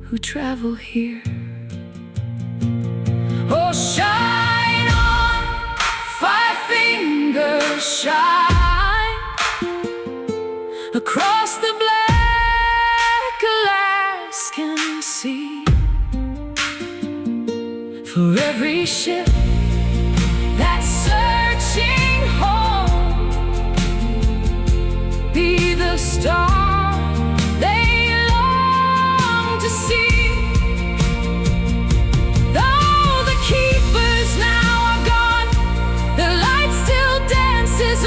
who travel here. Oh, shine on, five fingers, shine across the black Alaskan sea. For every ship that's searching home, be the star they long to see.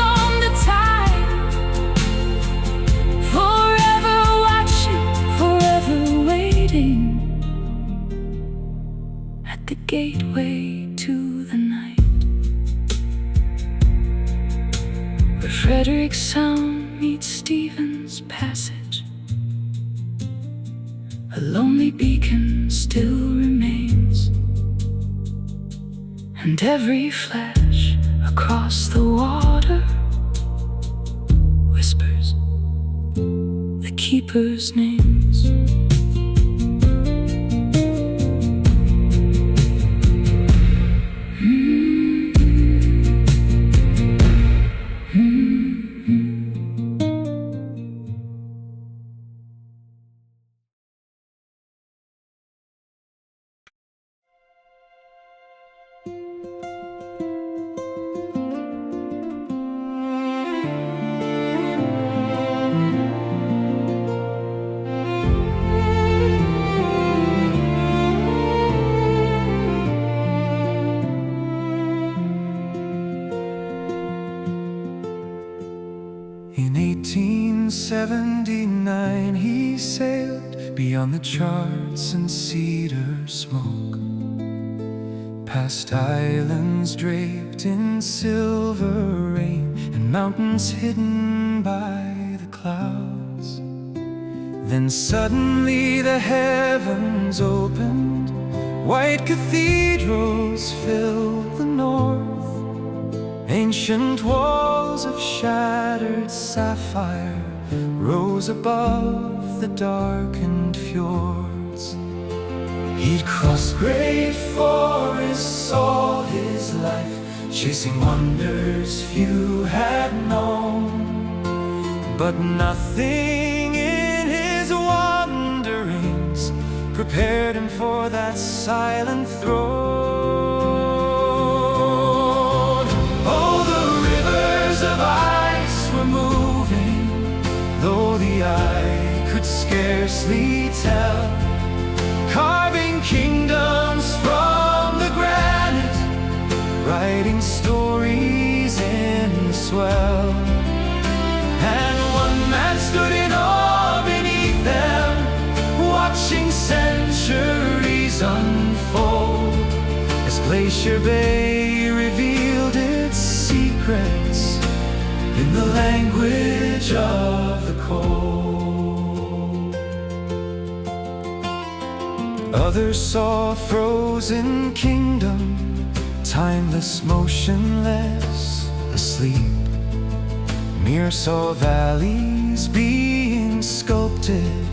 On the tide, forever watching, forever waiting at the gateway to the night, where Frederick Sound meets Stevens Passage. A lonely beacon still remains, and every flash across the water whispers the key. keepers' names. In 1879 he sailed beyond the charts and cedar smoke, past islands draped in silver rain and mountains hidden by the clouds. Then suddenly the heavens opened, white cathedrals filled the north, ancient walls of shattered sapphire rose above the darkened fjords. He'd crossed great forests all his life, chasing wonders few had known, but nothing in his wanderings prepared him for that silent throne. Oh, the rivers of ice were moving, though the eye could scarcely tell, carving kingdoms from the granite, writing stories in the swell. And one man stood in awe beneath them, watching centuries unfold, as Glacier Bay revealed its secrets in the language of the cold. Others saw a frozen kingdom, timeless, motionless, asleep. Mere saw valleys being sculpted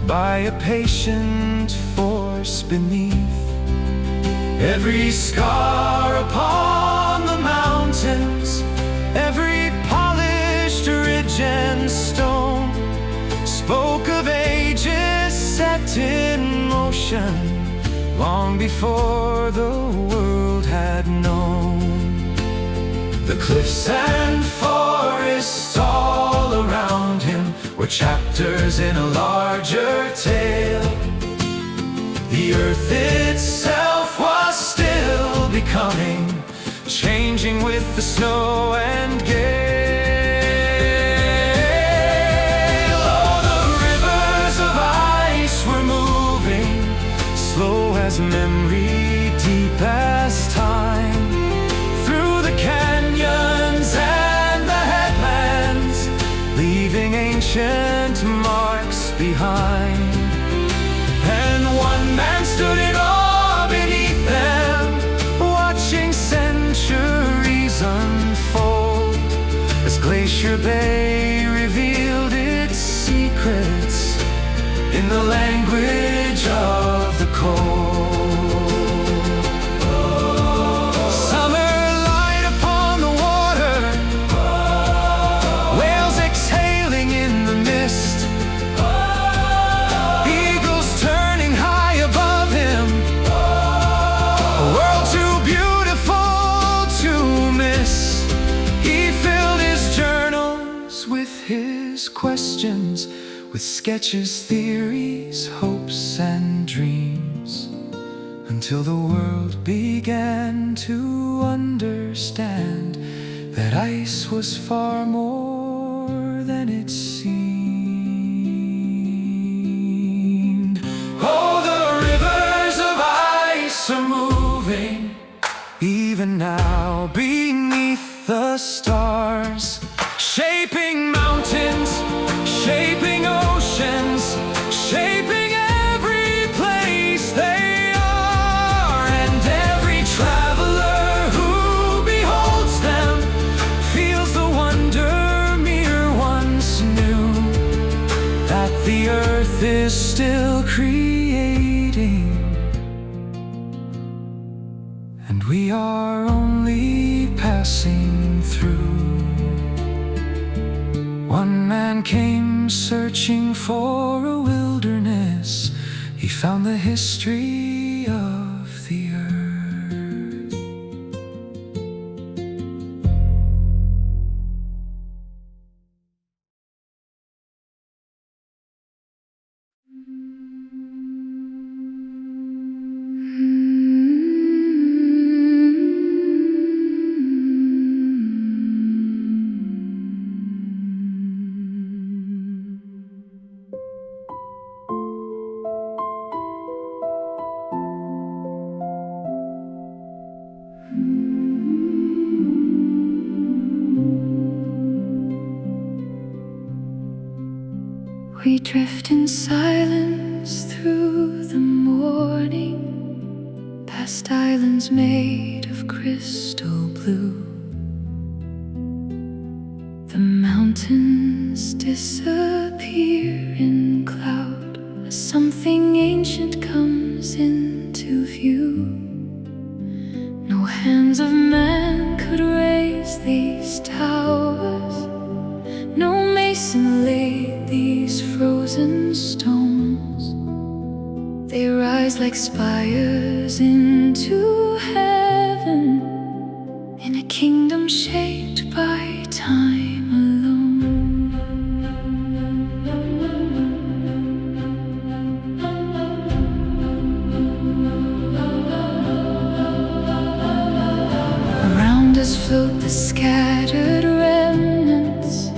by a patient force beneath. Every scar upon the mountains, every polished ridge and stone, spoke of ages set in motion long before the world had known. The cliffs and forests all around him were chapters in a larger tale. The earth itself was still becoming, changing with the snow and gale. Oh, the rivers of ice were moving, slow as memory, deep as time, through the canyons and the headlands, leaving ancient marks behind. And one man stood in awe beneath them, watching centuries unfold, as Glacier Bay revealed its secrets in the language of the cold. Summer light upon the water, whales exhaling in the mist, eagles turning high above him, a world too beautiful to miss. He filled his journals with his questions, with sketches, theories, hopes and dreams, until the world began to understand that ice was far more than it seemed. Oh, the rivers of ice are moving, even now beneath the stars, shaping mountains, shaping oceans, shaping every place they are. And every traveler who beholds them feels the wonder mere once knew, that that the earth is still creating, and we are only passing through. One man came searching for a wilderness. He found the history of the earth. We drift in silence through the morning, past islands made of crystal blue. The mountains disappear in cloud as something ancient comes into view. No hands of man could raise these towers, no mason laid these frozen stones. They rise like spires into heaven, in a kingdom shaped by time alone. Around us float the scattered remnants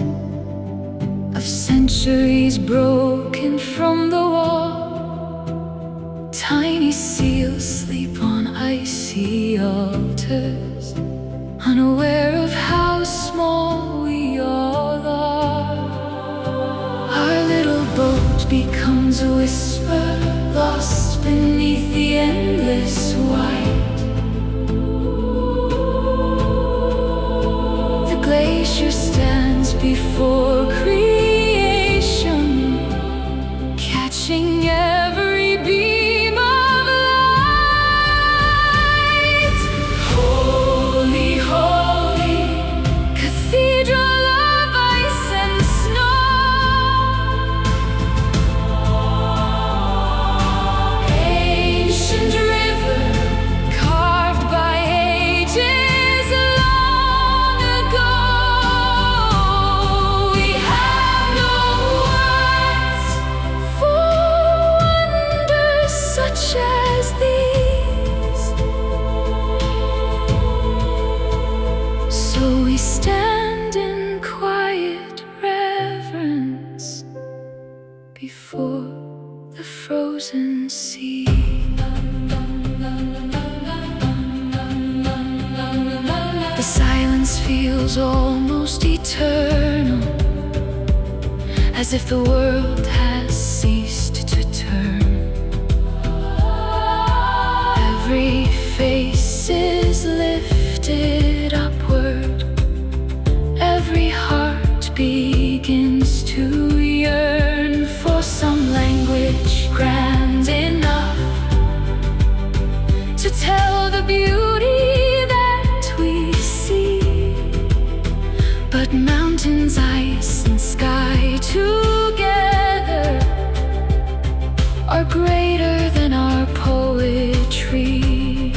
of centuries broken from the wall. Tiny seals sleep on icy altars, unaware of how small we all are. Our little boat becomes a whisper, lost beneath the endless white. The glacier stands before creation, catching every beam of light. Holy, holy, cathedral of ice and snow. Ancient river, carved by ages long ago. We have no words for wonders such as these, so we stand in quiet reverence before the frozen sea. The silence feels almost eternal, as if the world has ceased to turn. Every face is lifted upward, every heart begins to yearn for some language grand enough to tell the beauty that we see. But mountains, ice, and sky together are greater than our poetry.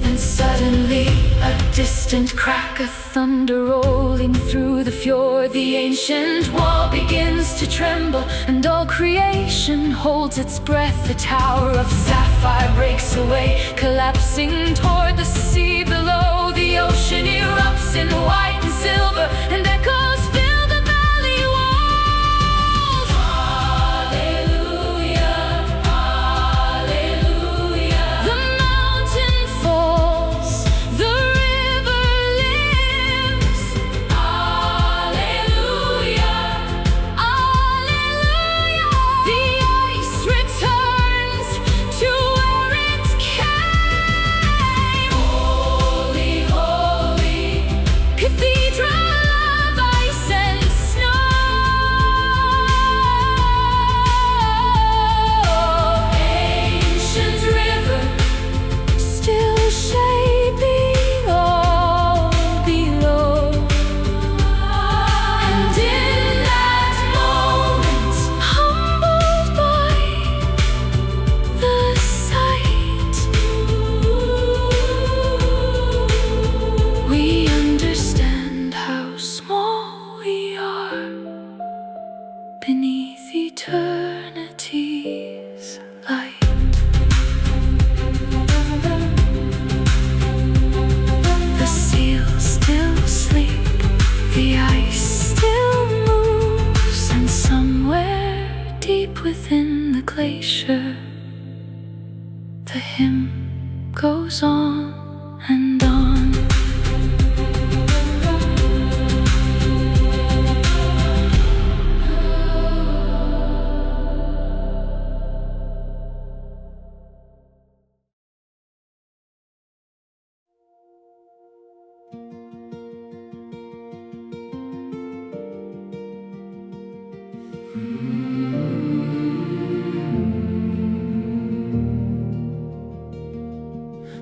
Then suddenly a distant crack of thunder rolling through the fjord. The ancient wall begins to tremble, and all creation holds its breath. The tower of sapphire breaks away, collapsing toward the sea below. The ocean erupts in white and silver, and echoes fill the valley walls. Hallelujah, hallelujah. The mountain falls, the river lives. Hallelujah, hallelujah. The ice returns to where it came. Holy, holy, cathedral of eternity's light. The seals still sleep, the ice still moves, and somewhere deep within the glacier, the hymn goes on and on.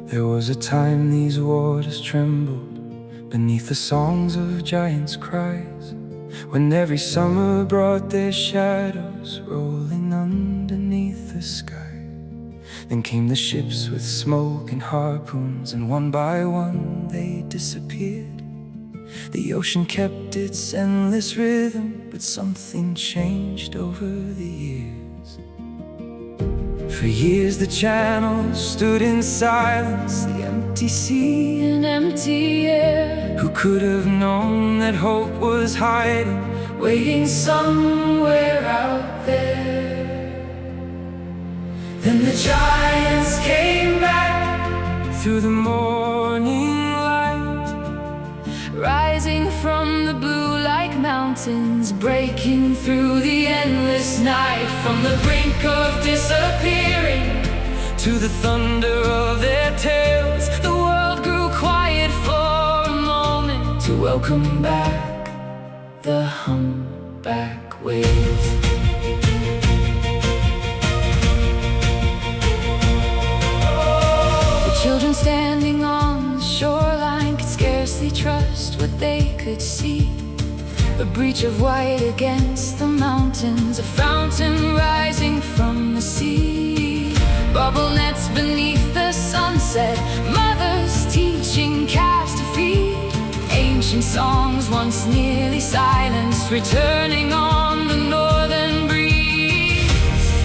There was a time these waters trembled beneath the songs of giants' cries, when every summer brought their shadows rolling underneath the sky. Then came the ships with smoke and harpoons, and one by one they disappeared. The ocean kept its endless rhythm, but something changed over the years. For years the channel stood in silence, the empty sea An empty air, Who could have known that hope was hiding, waiting somewhere out there. Then the giants came back through the morning light, rising from the blue like mountains, breaking through the endless night. From the brink of disappearing to the thunder of their tales, the world grew quiet for a moment to welcome back the humpback whales. The children standing on the shoreline could scarcely trust what they could see. A breach of white against the mountains, a fountain rising from the sea. Bubble nets beneath the sunset, mothers teaching calves to feed. Ancient songs once nearly silenced, returning on the northern breeze.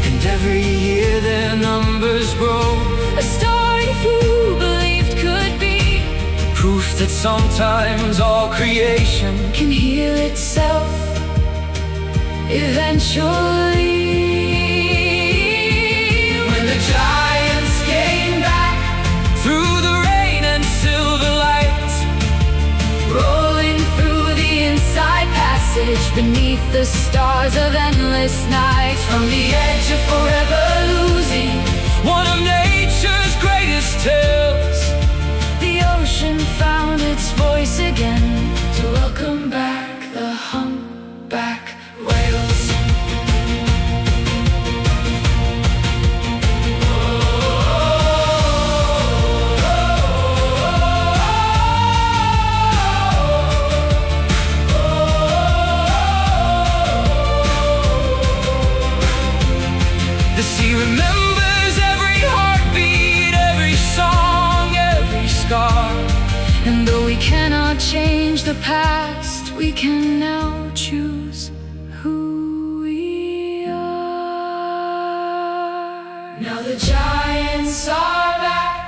and every year their numbers grow, A story few believed could be proof that sometimes all creation can heal itself eventually. When the giants came back through the rain and silver light, Rolling through the inside passage beneath the stars of endless nights. from the edge of forever losing one of nature's greatest tales, The ocean found its voice again to welcome back the humpback whales. the sea remembers every heartbeat, every song, every scar. And though we cannot change the past, we can now choose who we are. Now the giants are back,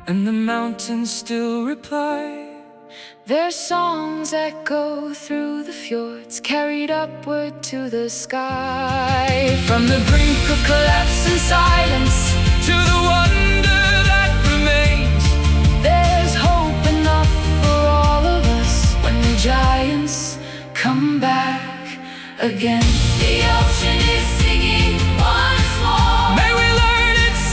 and the mountains still reply. Their songs echo through the fjords, carried upward to the sky. From the brink of collapse and silence to the wonder that remains, There's hope enough for all of us when the giants come back again. The ocean is singing once more. may we learn its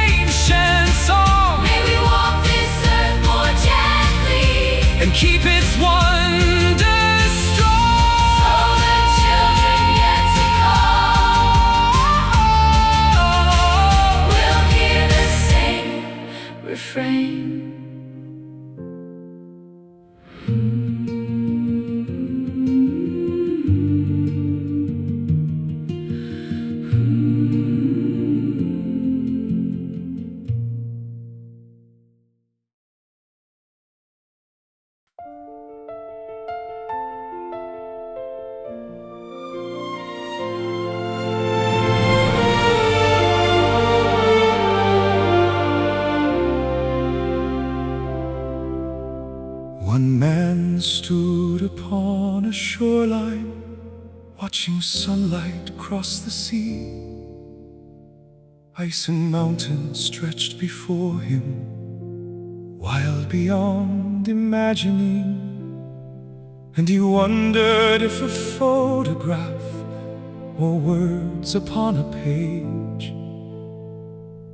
ancient song May we walk this earth more gently, and keep its wonders strong. so the children yet to come will hear the same refrain. sunlight crossed the sea. Ice and mountains stretched before him, wild beyond imagining. And he wondered if a photograph or words upon a page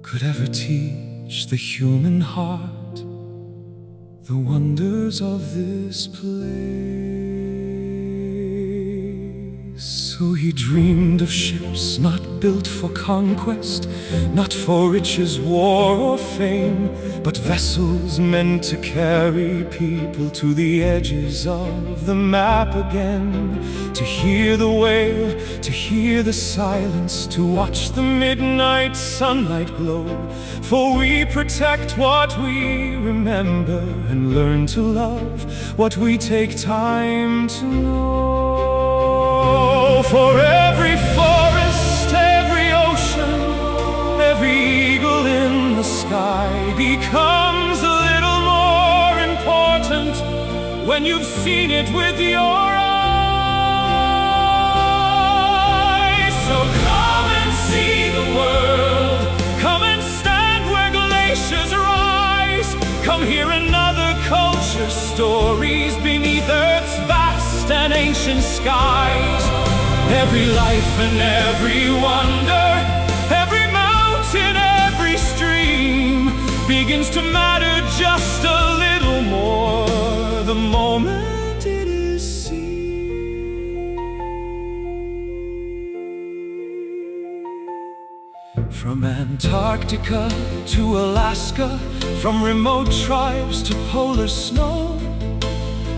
could ever teach the human heart the wonders of this place. So he dreamed of ships not built for conquest, not for riches, war, or fame, but vessels meant to carry people to the edges of the map again. To hear the wail, to hear the silence, to watch the midnight sunlight glow. For we protect what we remember and learn to love what we take time to know. For every forest, every ocean, every eagle in the sky becomes a little more important when you've seen it with your eyes. So come and see the world, come and stand where glaciers rise. Come hear another culture's stories beneath Earth's vast and ancient skies. Every life and every wonder, every mountain, every stream begins to matter just a little more the moment it is seen. From Antarctica to Alaska, from remote tribes to polar snow,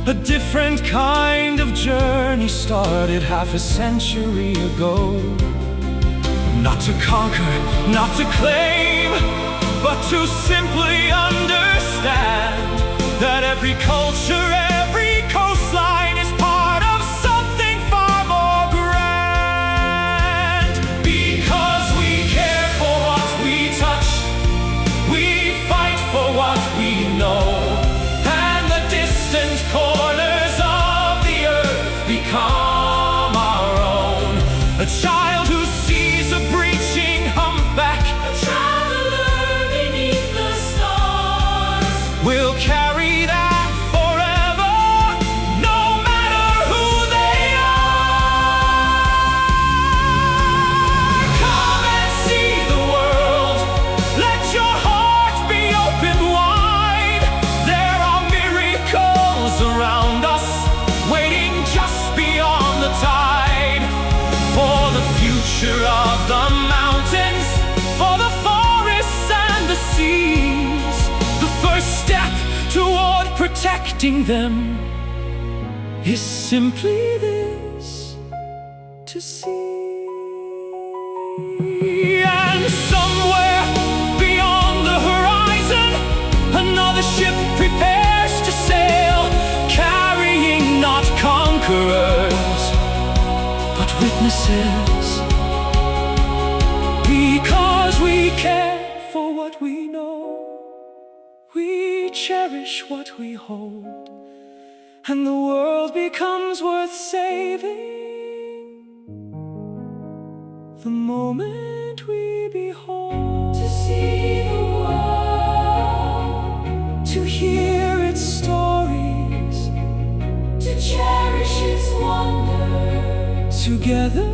a different kind of journey started half a century ago. Not to conquer, not to claim, but to simply understand that every culture, every coastline is part of something far more grand. Because we care for what we touch, we fight for what we know, and the distant corners of the earth become our own. A child who sees a breaching humpback, a traveler beneath the stars, will carry that forever, no matter who they are. Come and see the world, let your heart be open wide. There are miracles around us, waiting just beyond the tide. For the future of the mountains, for the forests and the seas, the first step toward protecting them is simply this: to see. And somewhere beyond the horizon, another ship prepares to sail, carrying not conquerors, but witnesses. Because we care for what we know, we cherish what we hold, and the world becomes worth saving the moment we behold. To see the world, to hear its stories, to cherish its wonder. Together